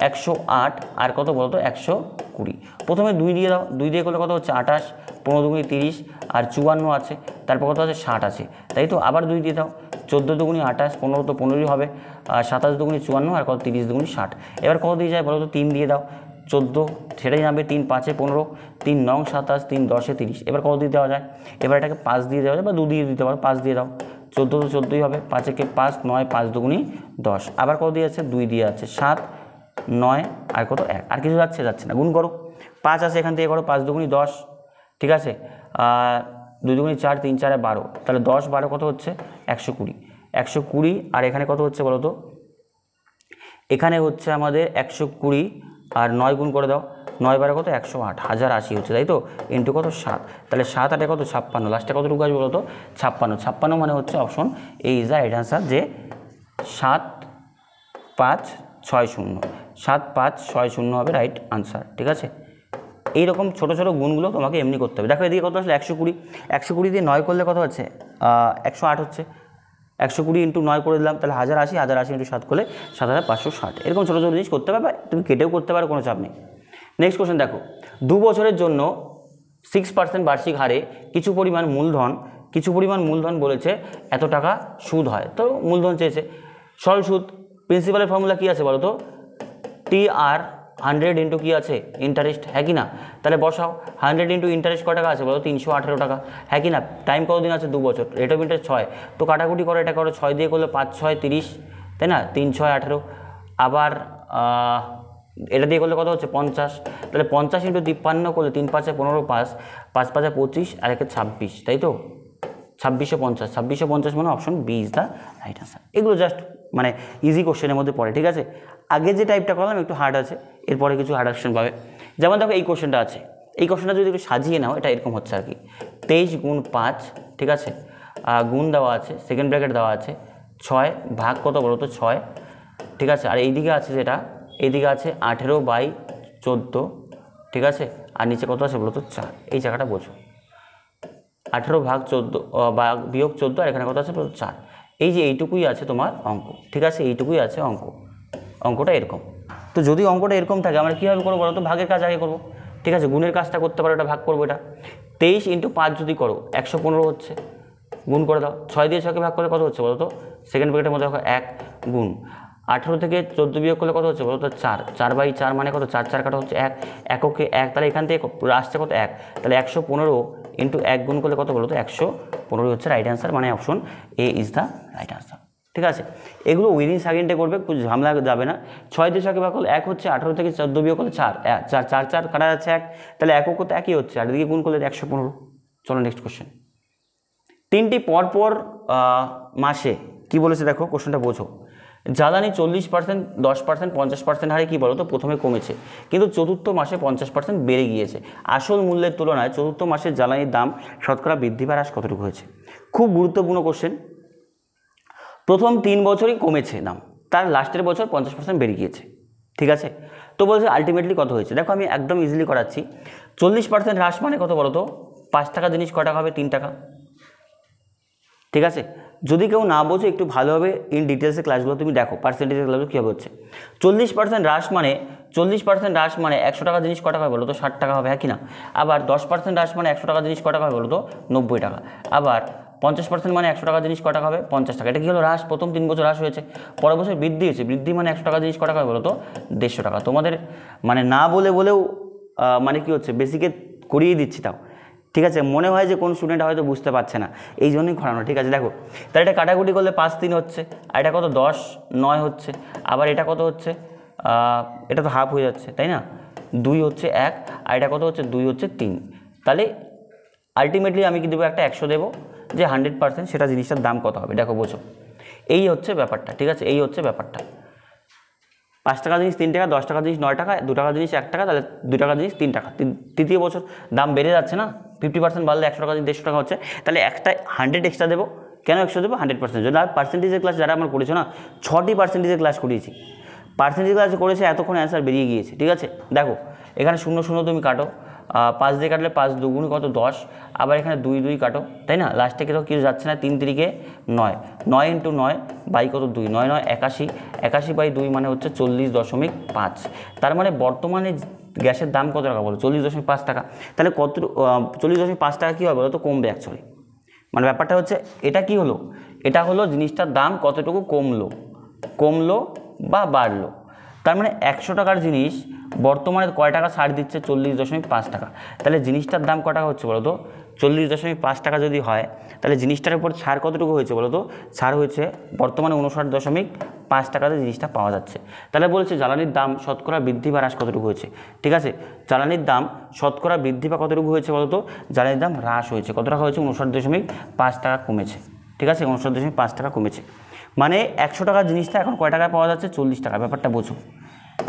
108 আর কত বলতো? 120। প্রথমে 2 দিয়ে দাও, 2 দিয়ে করলে কত হচ্ছে? 28, 15 দুগুণি 30 আর 54 আছে, তারপর কত আছে? 60 আছে, তাই তো? আবার 2 দিয়ে দাও, 14 দুগুণি 28, 15 তো 15ই হবে, আর 27 দুগুণি 54 আর কত? 30 দুগুণি 60। এবার কত দিয়ে যায় বলো তো? 3 দিয়ে দাও, 14 সেটাই নামবে, 3 5 15, 3 9 27, 3 10 30। এবার কত দিয়ে দেওয়া যায়? এবার এটাকে 5 দিয়ে দেওয়া যায়, বা 2 দিয়ে দিতে পারো, 5 দিয়ে দাও, 14 তো 14ই হবে, 5 একে 5 9, 5 দুগুণি 10। আবার কত দিয়ে আছে? 2 দিয়ে আছে, 7 9 আর কত? 1। আর কিছু যাচ্ছে না, গুণ করো, 5 আছে এখান থেকে করো, 5 দুগুণি 10, ঠিক আছে? 2 দুগুণি 4, 3 4 12, তাহলে 10 12 কত হচ্ছে? 120। 120 আর এখানে কত হচ্ছে বলো তো? এখানে হচ্ছে আমাদের 120 আর 9 গুণ করে দাও, 9 12 কত? 108, 1080 হচ্ছে, তাই তো? ইন্টু কত? 7। তাহলে 7 8 কত? 56। লাস্টে কতটুকু আসবে বলো তো? 56। 56 মানে হচ্ছে অপশন এই ইজ দ্য রাইট অ্যান্সার, যে 7560, 7560 হবে রাইট আনসার, ঠিক আছে? এইরকম ছোটো ছোটো গুণগুলো তোমাকে এমনি করতে হবে। দেখো এদিকে কত আসলে? 120। 120 দিয়ে 9 করলে কত হচ্ছে? 108 হচ্ছে। 120 ইন্টু 9 করে দিলাম, তাহলে 1080, 1080 ইন্টু 7 করলে 7560। এরকম ছোটো ছোটো জিনিস করতে পারবে, তুমি কেটেও করতে পারো, কোনো চাপ নেই। নেক্সট কোশ্চেন দেখো, 2 বছরের জন্য 6% বার্ষিক হারে কিছু পরিমাণ মূলধন কিছু পরিমাণ মূলধন বলেছে এত টাকা সুদ হয়, তো মূলধন চেয়েছে। সরল সুদ, প্রিন্সিপালের ফর্মুলা কী আছে বলো তো, TR 100 ইন্টু কী আছে ইন্টারেস্ট, হ্যাঁ কি না? তাহলে বসাও 100 ইন্টু ইন্টারেস্ট কত টাকা আছে বলো, 318 টাকা, হ্যাঁ কি না? টাইম কতদিন আছে, 2 বছর, রেট অফ ইন্টারেস্ট 6, তো কাটাকুটি করো, এটা করো 6 দিয়ে করলে 5 6 30, তাই না? 3 6 18, আবার এটা দিয়ে করলে কত হচ্ছে 50, তাহলে 50 ইন্টু 53 করলে 3 5 15, 5 5 5 25 আর 1 26, তাই তো 2650, 2650 মানে option B is the right answer. এগুলো জাস্ট মানে ইজি কোশ্চেনের মধ্যে পড়ে, ঠিক আছে। আগে যে টাইপটা করলাম একটু হার্ড আছে, এরপরে কিছু হার্ড অপশন পাবে। যেমন দেখো এই কোশ্চেনটা আছে, এই কোশ্চেনটা যদি একটু সাজিয়ে নাও, এটা এরকম হচ্ছে আর কি, 23 গুণ 5, ঠিক আছে, গুণ দেওয়া আছে, সেকেন্ড ব্র্যাকেট দেওয়া আছে, 6 ভাগ কত বলো তো 6, ঠিক আছে, আর এইদিকে আছে যেটা, এইদিকে আছে 18/14, ঠিক আছে, আর নিচে কত আছে বলো তো 4, এই জায়গাটা বোঝো, 18 ভাগ 14 বা বিয়োগ 14, আর এখানে কত আছে বলো 4, এই যে এইটুকুই আছে তোমার অঙ্ক, ঠিক আছে, এইটুকুই আছে অঙ্ক, অঙ্কটা এরকম। তো যদি অঙ্কটা এরকম থাকে আমরা কীভাবে করবো বলো তো, ভাগের কাজ আগে করবো, ঠিক আছে, গুণের কাজটা করতে পারো, এটা ভাগ করবো, এটা 23 ইন্টু 5 যদি করো 115 হচ্ছে, গুণ করে দাও, 6 দিয়ে 6কে ভাগ করলে কত হচ্ছে বলো তো, সেকেন্ড ব্র্যাকেটের মধ্যে দেখো 1 গুণ 18 থেকে 14 বিয়োগ করলে কত হচ্ছে বলো তো 4, 4/4 মানে কত, 4 4 কাটা হচ্ছে 1, এককে 1, তাহলে এখান থেকে আসছে কত 1, তাহলে 115 ইন্টু 1 গুণ করলে কত বলো তো 115 হচ্ছে রাইট অ্যান্সার, মানে option A is the right answer, ঠিক আছে। এগুলো উইদিন সেকেন্ডে করবে, কিছু ঝামেলা যাবে না। 6 দিয়ে 6কে ভাগ করলে 1 হচ্ছে, 18 থেকে 14 বিয়োগ করলে 4 4 4 4 কাটা যাচ্ছে 1, তাহলে একক তো একই হচ্ছে, আর এদিকে গুণ করলে 115। চলো নেক্সট কোশ্চেন। 3টি পরপর মাসে কি বলেছে দেখো, কোশ্চেনটা বোঝো। জ্বালানি 40%, 10%, 50% হারে কী বলো তো প্রথমে কমেছে, কিন্তু চতুর্থ মাসে 50% বেড়ে গিয়েছে। আসল মূল্যের তুলনায় চতুর্থ মাসের জ্বালানির দাম শতকরা বৃদ্ধি বা হ্রাস কতটুকু হয়েছে? খুব গুরুত্বপূর্ণ কোশ্চেন। প্রথম 3 বছরই কমেছে দাম, তার লাস্টের বছর 50% বেড়ে গিয়েছে, ঠিক আছে। তো বলছে আলটিমেটলি কত হয়েছে, দেখো আমি একদম ইজিলি করাচ্ছি। 40% হ্রাস মানে কত বলো তো, 5 টাকা জিনিস ক টাকা হবে, 3 টাকা, ঠিক আছে। যদি কেউ না বোঝে একটু ভালোভাবে ইন ডিটেলসে ক্লাসগুলো তুমি দেখো, পার্সেন্টেজের ক্লাসগুলো কীভাবে হচ্ছে। 40% হ্রাস মানে 100 টাকা জিনিস ক টাকা হবে বলো তো 60 টাকা হবে, হ্যাঁ কি না। আবার 10% হ্রাস মানে 100 টাকা জিনিস ক টাকা হবে বলো তো 90 টাকা। আবার 50% মানে 100 টাকা জিনিস ক টাকা হবে 50 টাকা। এটা কী হলো, হ্রাস, প্রথম 3 বছর হ্রাস হয়েছে, পরের বছর বৃদ্ধি হয়েছে, বৃদ্ধি মানে 100 টাকা জিনিস ক টাকা হবে বলো তো 150 টাকা। তোমাদের মানে না বলেও মানে কী হচ্ছে, বেসিকে করিয়ে দিচ্ছি, তাও ঠিক আছে। মনে হয় যে কোন স্টুডেন্ট হয়তো বুঝতে পারছে না, এই জন্যই করানো, ঠিক আছে। দেখো তাহলে এটা কাটাকুটি করলে 5 3 হচ্ছে, আর এটা কত 10 9 হচ্ছে, আবার এটা কত হচ্ছে, এটা তো হাফ হয়ে যাচ্ছে, তাই না, 2 হচ্ছে 1, আর এটা কত হচ্ছে 2 হচ্ছে 3, তাহলে আলটিমেটলি আমি কি দেবো, একটা 100 দেবো, যে 100% সেটা জিনিসটার দাম কত হবে। দেখো বোঝো, এই হচ্ছে ব্যাপারটা, ঠিক আছে, এই হচ্ছে ব্যাপারটা। 5 টাকা জিনিস 3 টাকা, 10 টাকা জিনিস 9 টাকা, 2 টাকা জিনিস 1 টাকা, তাহলে 2 টাকা জিনিস 3 টাকা। তৃতীয় বছর দাম বেড়ে যাচ্ছে না, 50% বাড়লে 100 টাকা জিনিস 150 টাকা হচ্ছে, তাহলে একটা 100 এক্সট্রা দেবো। কেন 100 দেবো, 100% জন্য। আর পার্সেন্টেজের ক্লাস যারা আমার করেছো না, 6টি পার্সেন্টেজের ক্লাস করিয়েছি, পার্সেন্টেজ ক্লাস করেছে, এতক্ষণ অ্যান্সার বেরিয়ে গিয়েছে, ঠিক আছে। দেখো এখানে 0 0 তুমি কাটো, 5 দিয়ে কাটলে 5 2 কত 10, আবার এখানে 2 2 কাটো, তাই না, লাস্টে কেউ কিছু যাচ্ছে না, 3 3 9, 9 ইন্টু 9 বাই কত 2, 9 9 81, 81/2 মানে হচ্ছে 40.5। তার মানে বর্তমানে গ্যাসের দাম কত টাকা বলো, 40.5 টাকা। তাহলে কত 40.5 টাকা কী হবে বলো তো, কমবে অ্যাকচুয়ালি। মানে ব্যাপারটা হচ্ছে এটা কি হলো, এটা হলো জিনিসটার দাম কতটুকু কমলো বা বাড়লো। তার মানে 100 টাকার জিনিস বর্তমানে কয় টাকা ছাড় দিচ্ছে, 40.5 টাকা। তাহলে জিনিসটার দাম ক টাকা হচ্ছে বলো তো, 40.5 টাকা যদি হয়, তাহলে জিনিসটার উপর ছাড় কতটুকু হয়েছে বলো তো, ছাড় হয়েছে বর্তমানে 59.5 টাকাতে জিনিসটা পাওয়া যাচ্ছে। তাহলে বলছে জ্বালানির দাম শতকরা বৃদ্ধি বা হ্রাস কতটুকু হয়েছে, ঠিক আছে। জ্বালানির দাম শতকরা বৃদ্ধি বা কতটুকু হয়েছে বলো তো, জ্বালানির দাম হ্রাস হয়েছে, কত টাকা হয়েছে, 59.5 টাকা কমেছে, ঠিক আছে, 59.5 টাকা কমেছে। মানে 100 টাকার জিনিসটা এখন কয় টাকায় পাওয়া যাচ্ছে, 40 টাকা। ব্যাপারটা বোঝো,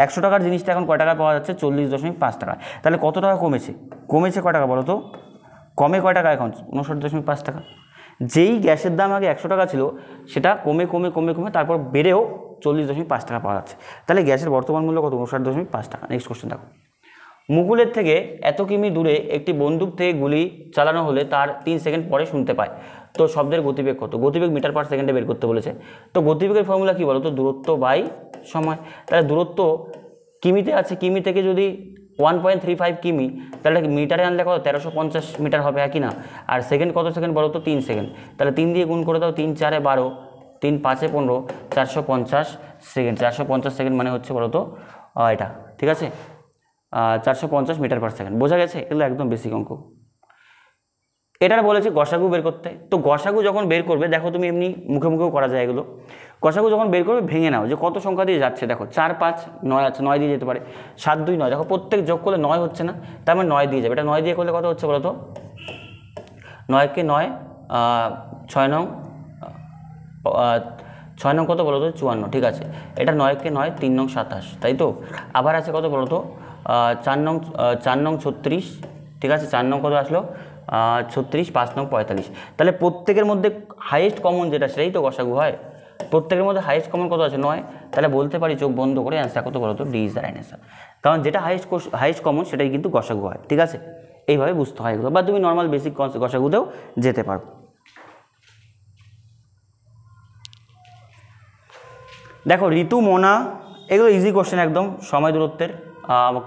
100 টাকার জিনিসটা এখন কয় টাকায় পাওয়া যাচ্ছে, 40.5 টাকা। তাহলে কত টাকা কমেছে, কয় টাকা বলো তো, কমে কয় টাকা এখন, 59.5 টাকা। যেই গ্যাসের দাম আগে 100 টাকা ছিল, সেটা কমে তারপর বেড়েও 40.5 টাকা পাওয়া যাচ্ছে। তাহলে গ্যাসের বর্তমান মূল্য কত, 59.5 টাকা। নেক্সট কোশ্চেন দেখো, মুকুলের থেকে এত কিমি দূরে একটি বন্দুক থেকে গুলি চালানো হলে তার 3 সেকেন্ড পরে শুনতে পায়, তো শব্দের গতিবেগ কত? গতিবেগ মিটার পার সেকেন্ডে বের করতে বলেছে। তো গতিবেগের ফর্মুলা কী বলো তো, দূরত্ব বাই সময়। তাহলে দূরত্ব কিমিতে আছে, কিমি থেকে যদি 1.35 কিমি, তাহলে মিটারে আনলে কত 1350 মিটার হবে, একই না? আর সেকেন্ড কত সেকেন্ড বলো তো? 3 সেকেন্ড। তাহলে 3 দিয়ে গুণ করে দাও, 3 4 12, 3 5 15, 450 সেকেন্ড। 450 সেকেন্ড মানে হচ্ছে বলো তো এটা, ঠিক আছে, 450 মিটার পার সেকেন্ড। বোঝা গেছে? এগুলো একদম বেসিক অঙ্ক। এটা বলেছে গসাগু বের করতে। তো গসাগু যখন বের করবে, দেখো তুমি এমনি মুখে মুখেও করা যায় এগুলো। গসাগু যখন বের করবে ভেঙে নাও যে কত সংখ্যা দিয়ে যাচ্ছে। দেখো 4 5 9 আছে, 9 দিয়ে যেতে পারে। 7 2 9, দেখো প্রত্যেক যোগ করলে 9 হচ্ছে না, তার মানে 9 দিয়ে যাবে। এটা 9 দিয়ে করলে কত হচ্ছে বলো তো? 9 কে 9, 6 9, 6 9 কত বলো তো? 54, ঠিক আছে। এটা 9 কে 9, 3 9 27, তাই তো? আবার আছে কত বলো তো? 4 9 36, ঠিক আছে। 4 9 কত আসলো? 36, 5 9 45। তাহলে প্রত্যেকের মধ্যে হাইয়েস্ট কমন যেটা সেটাই তো গসাগু হয়। প্রত্যেকের মধ্যে হাইয়েস্ট কমন কত আছে? 9। তাহলে বলতে পারি চোখ বন্ধ করে অ্যান্সার কত বলো তো? D is the right answer. কারণ যেটা হাইয়েস্ট কমন সেটাই কিন্তু গসাগু হয়, ঠিক আছে? এইভাবে বুঝতে হয় এগুলো, বা তুমি নর্মাল বেসিক গসাগুতেও যেতে পারো। দেখো ঋতু, মোনা, এগুলো ইজি কোশ্চেন একদম, সময় দূরত্বের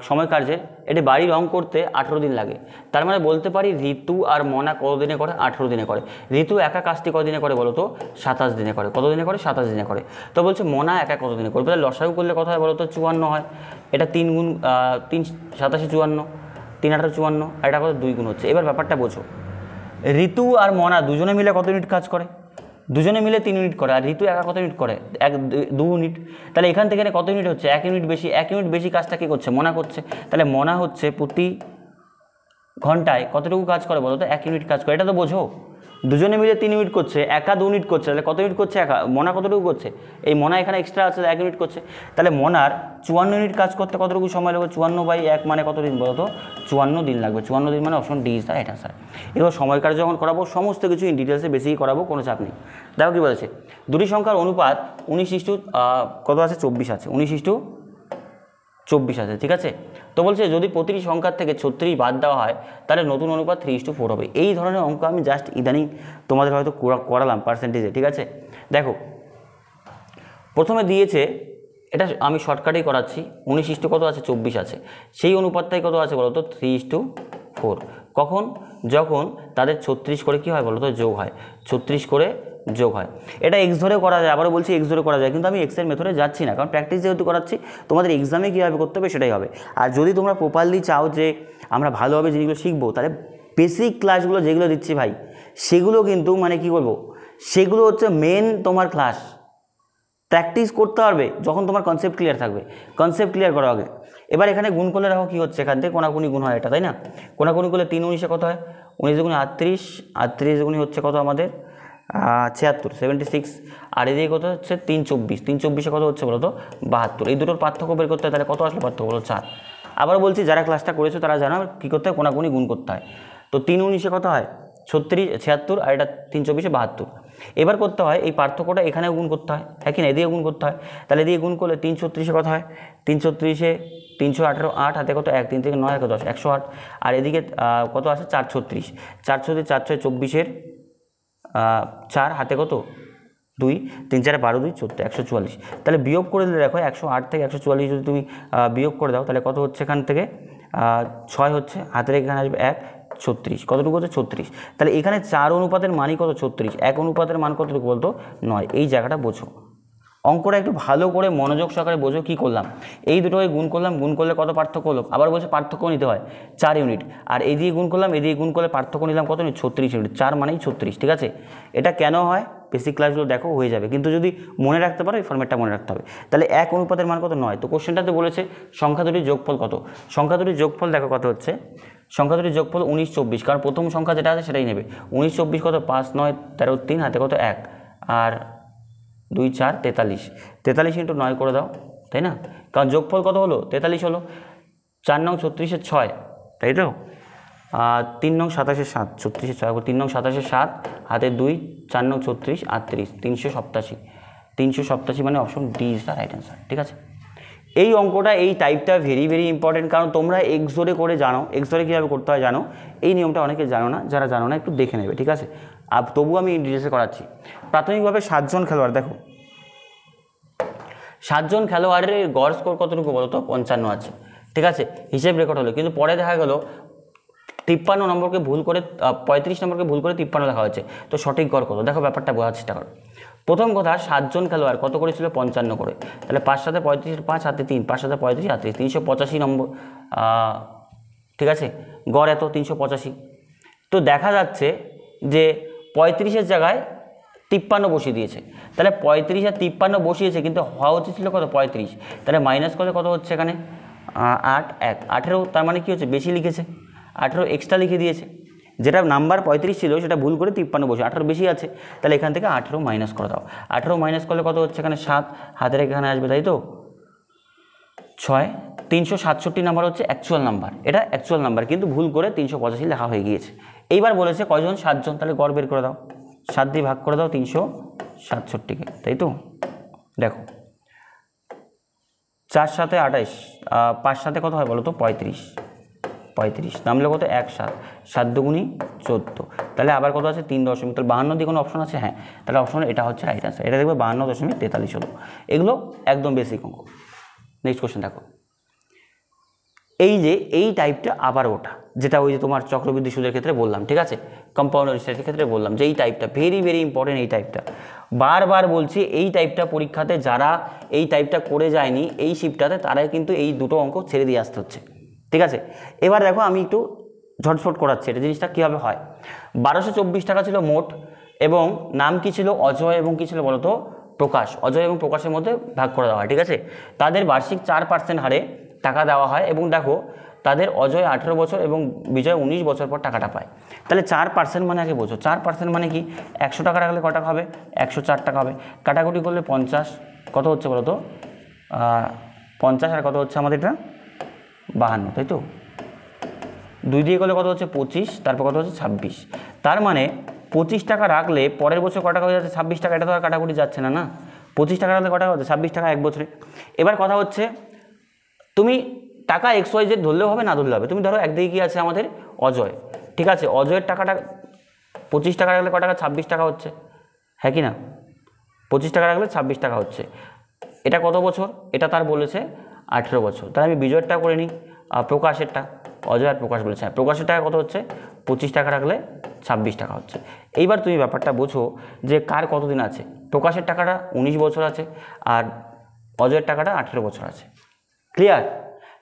সময় কার্যের। এটি বাড়ি রং করতে 18 দিন লাগে। তার মানে বলতে পারি ঋতু আর মোনা কত দিনে করে? 18 দিনে করে। ঋতু একা কাজটি কত দিনে করে বলো তো? 27 দিনে করে। কত দিনে করে? 27 দিনে করে। তো বলছে মোনা একা কত দিনে করবে? তাহলে লসাগু করলে কত হয় বলো তো? 54 হয়। এটা 3 গুণ 3 27 54, 3 18 54, আর এটা কত? 2 গুণ হচ্ছে। এবার ব্যাপারটা বোঝো, ঋতু আর মোনা দুজনে মিলে কত ইউনিট কাজ করে? দুজনে মিলে 3 ইউনিট করে। আর ঋতু একা কত ইউনিট করে? 2 ইউনিট। তাহলে এখান থেকে কত ইউনিট হচ্ছে? 1 ইউনিট বেশি। 1 ইউনিট বেশি কাজটা কী করছে? মোনা করছে। তাহলে মোনা হচ্ছে প্রতি ঘন্টায় কতটুকু কাজ করে বলো তো? 1 ইউনিট কাজ করে। এটা তো বোঝো, দুজনে মিলে 3 ইউনিট করছে, একা 2 ইউনিট করছে। তাহলে কত ইউনিট করছে? একা। মোনা কতটুকু করছে? এই মোনা এখানে এক্সট্রা আছে, 1 ইউনিট করছে। তাহলে মোনার 54 ইউনিট কাজ করতে কতটুকু সময় লাগবে? 54/1 মানে কত দিন বলো তো? 54 দিন লাগবে। 54 দিন মানে option D is the right answer. এবার সময় কার্য যখন করাবো সমস্ত কিছু ইন ডিটেলসে বেশি করাবো, কোনো চাপ নেই। দেখো কী বলেছে, দুটি সংখ্যার অনুপাত 19 কত আছে? 24 আছে। 19:24 আছে, ঠিক আছে। তো বলছে যদি প্রতিটি সংখ্যার থেকে 36 বাদ দেওয়া হয় তাহলে নতুন অনুপাত 3:4 হবে। এই ধরনের অঙ্ক আমি জাস্ট ইদানিং তোমাদের হয়তো করালাম পার্সেন্টেজে, ঠিক আছে। দেখো প্রথমে দিয়েছে, এটা আমি শর্টকাটেই করাচ্ছি, 19 কত আছে? 24 আছে। সেই অনুপাতটাই কত আছে বলো তো? 3:4। কখন? যখন তাদের 36 করে কী হয় বলো তো? যোগ হয়। 36 করে যোগ হয়। এটা এক্স ধরে করা যায়, আবারও বলছি এক্স ধরে করা যায়, কিন্তু আমি এক্সের মেথডে যাচ্ছি না, কারণ প্র্যাকটিস যেহেতু করাচ্ছি, তোমাদের এক্সামে কীভাবে করতে হবে সেটাই হবে। আর যদি তোমরা প্রপারলি চাও যে আমরা ভালোভাবে জিনিসগুলো শিখবো, তাহলে বেসিক ক্লাসগুলো যেগুলো দিচ্ছি ভাই, সেগুলো কিন্তু মানে কী বলবো, সেগুলো হচ্ছে মেন তোমার ক্লাস। প্র্যাকটিস করতে পারবে যখন তোমার কনসেপ্ট ক্লিয়ার থাকবে। কনসেপ্ট ক্লিয়ার করা আগে। এবার এখানে গুণ করলে দেখো কী হচ্ছে, এখান থেকে কোনাকুনি গুণ হয় এটা, তাই না? কোনাকুনি করলে 3 19 কত হয়? 19 দুগুণে 38, 38 দুগুণে হচ্ছে কত আমাদের? 76, 76। আর এদিকে কত হচ্ছে? 3 24, 3 24 কত হচ্ছে বলো তো? 72। এই দুটোর পার্থক্য বের করতে হয়, তাহলে কত আসলে পার্থক্য বলো? 4। আবার বলছি যারা ক্লাসটা করেছো তারা জানো কী করতে হয়, কোনাকুনি গুণ করতে হয়। তো 3 19 কত হয়? 76, আর এটা 3 24 72। এবার করতে হয় এই পার্থক্যটা এখানেও গুণ করতে হয়, হ্যাঁ কি না? এদিকে গুণ করতে হয়। তাহলে এদিকে গুণ করলে 3 36 কত হয়? 3 36 318, 8 হাতে কত? 1, 3 থেকে 9 1 10, 108। আর এদিকে কত আছে? 4 36, 4 36, 4 6 24, 4 হাতে কত? 2, 3 4 12 2 14, 144। তাহলে বিয়োগ করে দিলে দেখো 108 থেকে 144 যদি তুমি বিয়োগ করে দাও, তাহলে কত হচ্ছে? এখান থেকে 6 হচ্ছে, হাতে রেখে এখানে আসবে 1, 36। কতটুকু হচ্ছে? 36। তাহলে এখানে 4 অনুপাতের মানই কত? 36। 1 অনুপাতের মান কতটুকু বলতো? 9। এই জায়গাটা বোঝো, অঙ্কটা একটু ভালো করে মনোযোগ সহকারে বোঝো। কী করলাম? এই দুটোকে গুণ করলাম, গুণ করলে কত পার্থক্য হলো? আবার বলছে পার্থক্য নিতে হয় 4 ইউনিট। আর এই দিয়ে গুণ করলাম, এই দিয়ে গুণ করলে পার্থক্য নিলাম কত ইউনিট? 36 ইউনিট। 4 মানেই 36, ঠিক আছে। এটা কেন হয়? বেসিক ক্লাসগুলো দেখো হয়ে যাবে, কিন্তু যদি মনে রাখতে পারো এই ফর্মেটটা মনে রাখতে হবে। তাহলে 1 অনুপাতের মান কত? 9। তো কোশ্চেনটাতে বলেছে সংখ্যা দুটির যোগফল কত? সংখ্যা দুটির যোগফল দেখো কত হচ্ছে। সংখ্যা দুটির যোগফল 19 24, কারণ প্রথম সংখ্যা যেটা আছে সেটাই নেবে। 19 24 কত? 5 9 13 3 হাতে কত? 1, আর 2 4 43। 43 × 9 করে দাও, তাই না? কারণ যোগফল কত হলো? 43 হলো। 4 9 36 6, তাই তো? 3 9 27 7, 36 6, 3 9 27 7 হাতে 2, 4 9 36 38, 387। 387 মানে option D is the right answer, ঠিক আছে। এই অঙ্কটা, এই টাইপটা ভেরি ভেরি ইম্পর্টেন্ট, কারণ তোমরা এক্স ধরে করে জানো, এক্স ধরে কীভাবে করতে হয় জানো। এই নিয়মটা অনেকে জানো না, যারা জানো না একটু দেখে নেবে, ঠিক আছে। আর তবু আমি ডিটেলসে করাচ্ছি। প্রাথমিকভাবে 7 জন খেলোয়াড়, দেখো 7 জন খেলোয়াড়ের গড় স্কোর কতটুকু বলো তো? 55 আছে। ঠিক আছে, হিসেব রেকর্ড হলো, কিন্তু পরে দেখা গেল 53 নম্বরকে ভুল করে 35 নম্বরকে ভুল করে 53 লেখা হয়েছে। তো সঠিক গড় কত? দেখো ব্যাপারটা বোঝার চেষ্টা করো। প্রথম কথা, 7 জন খেলোয়াড় কত করেছিল? 55 করে। তাহলে 5 সাথে 35, 5 হাতে 3, 5 সাথে 35, 38, 385 নম্বর। ঠিক আছে, গড় এত 385। তো দেখা যাচ্ছে যে 35-এর জায়গায় 53 বসিয়ে দিয়েছে। তাহলে 35 আর 53 বসিয়েছে, কিন্তু হওয়া উচিত ছিল কত? 35। তাহলে মাইনাস করলে কত হচ্ছে এখানে? 8, 1, 18। তার মানে কী হচ্ছে? বেশি লিখেছে, 18 এক্সট্রা লিখে দিয়েছে। যেটা নাম্বার 35 ছিল সেটা ভুল করে 53 বসে, 18 বেশি আছে। তাহলে এখান থেকে 18 মাইনাস করে দাও। 18 মাইনাস করলে কত হচ্ছে? এখানে 7, হাতের এখানে আসবে, তাই তো 6। 367 নাম্বার হচ্ছে অ্যাকচুয়াল নাম্বার, এটা অ্যাকচুয়াল নাম্বার, কিন্তু ভুল করে 385 লেখা হয়ে গিয়েছে। এইবার বলেছে কয়জন? 7 জন। তাহলে গড় বের করে দাও, 7 দিয়ে ভাগ করে দাও 367কে, তাই তো। দেখো 4 সাথে 28, 5 সাথে কত হয় বলো তো? 35 নামলে কত? 1, 7, 7 দুগুণী 14। তাহলে আবার কত আছে? 3 দশমিক। তাহলে 52 দিয়ে কোনো অপশন আছে? হ্যাঁ, তাহলে অপশন এটা হচ্ছে রাইট আনসার। এটা দেখবে 52.43 হলো। এগুলো একদম বেসিক অঙ্ক। নেক্সট কোশ্চেন দেখো, এই যে এই টাইপটা আবার ওটা, যেটা ওই যে তোমার চক্রবৃদ্ধি সুদের ক্ষেত্রে বললাম, ঠিক আছে, কম্পাউন্ড ইন্টারেস্টের ক্ষেত্রে বললাম যে এই টাইপটা ভেরি ভেরি ইম্পর্টেন্ট। এই টাইপটা বারবার বলছি, এই টাইপটা পরীক্ষাতে যারা এই টাইপটা করে যায়নি এই শিফটটাতে, তারাই কিন্তু এই দুটো অঙ্ক ছেড়ে দিয়ে আসতে হচ্ছে, ঠিক আছে। এবার দেখো আমি একটু ঝটফট করাচ্ছি, এটা জিনিসটা কীভাবে হয়। 1224 টাকা ছিল মোট, এবং নাম কি ছিল? অজয়, এবং কি ছিল বলো তো? প্রকাশ। অজয় এবং প্রকাশের মধ্যে ভাগ করে দেওয়া হয়, ঠিক আছে। তাদের বার্ষিক 4% হারে টাকা দেওয়া হয়, এবং দেখো তাদের অজয় 18 বছর এবং বিজয় 19 বছর পর টাকাটা পায়। তাহলে 4% মানে আগে বোঝো, 4% মানে কি? 100 টাকা রাখলে কত টাকা হবে? 104 টাকা হবে। কাটাকুটি করলে 50, কত হচ্ছে বলো তো? 50 আর কত হচ্ছে আমাদের এটা? 52, তাই তো। 2 দিয়ে করলে কত হচ্ছে? 25, তারপর কত হচ্ছে? 26। তার মানে 25 টাকা রাখলে পরের বছর কত টাকা হয়ে যাচ্ছে? 26 টাকা। এটা তো আর কাটাকুটি যাচ্ছে না, না। 25 টাকা রাখলে কত টাকা হচ্ছে? 26 টাকা এক বছরে। এবার কথা হচ্ছে, তুমি টাকা XYZ ধরলেও হবে, না ধরলে হবে। তুমি ধরো একদিকে কি আছে আমাদের? অজয়, ঠিক আছে। অজয়ের টাকাটা 25 টাকা রাখলে কত টাকা? 26 টাকা হচ্ছে, হ্যাঁ কি না? 25 টাকা রাখলে 26 টাকা হচ্ছে। এটা কত বছর? এটা তার বলেছে 18 বছর। তাহলে আমি বিজয়েরটা করে নিই, প্রকাশেরটা। অজয় আর প্রকাশ বলেছে, হ্যাঁ। প্রকাশের টাকা কত হচ্ছে? 25 টাকা রাখলে 26 টাকা হচ্ছে। এইবার তুমি ব্যাপারটা বোঝো যে কার কতদিন আছে। প্রকাশের টাকাটা 19 বছর আছে, আর অজয়ের টাকাটা 18 বছর আছে। ক্লিয়ার?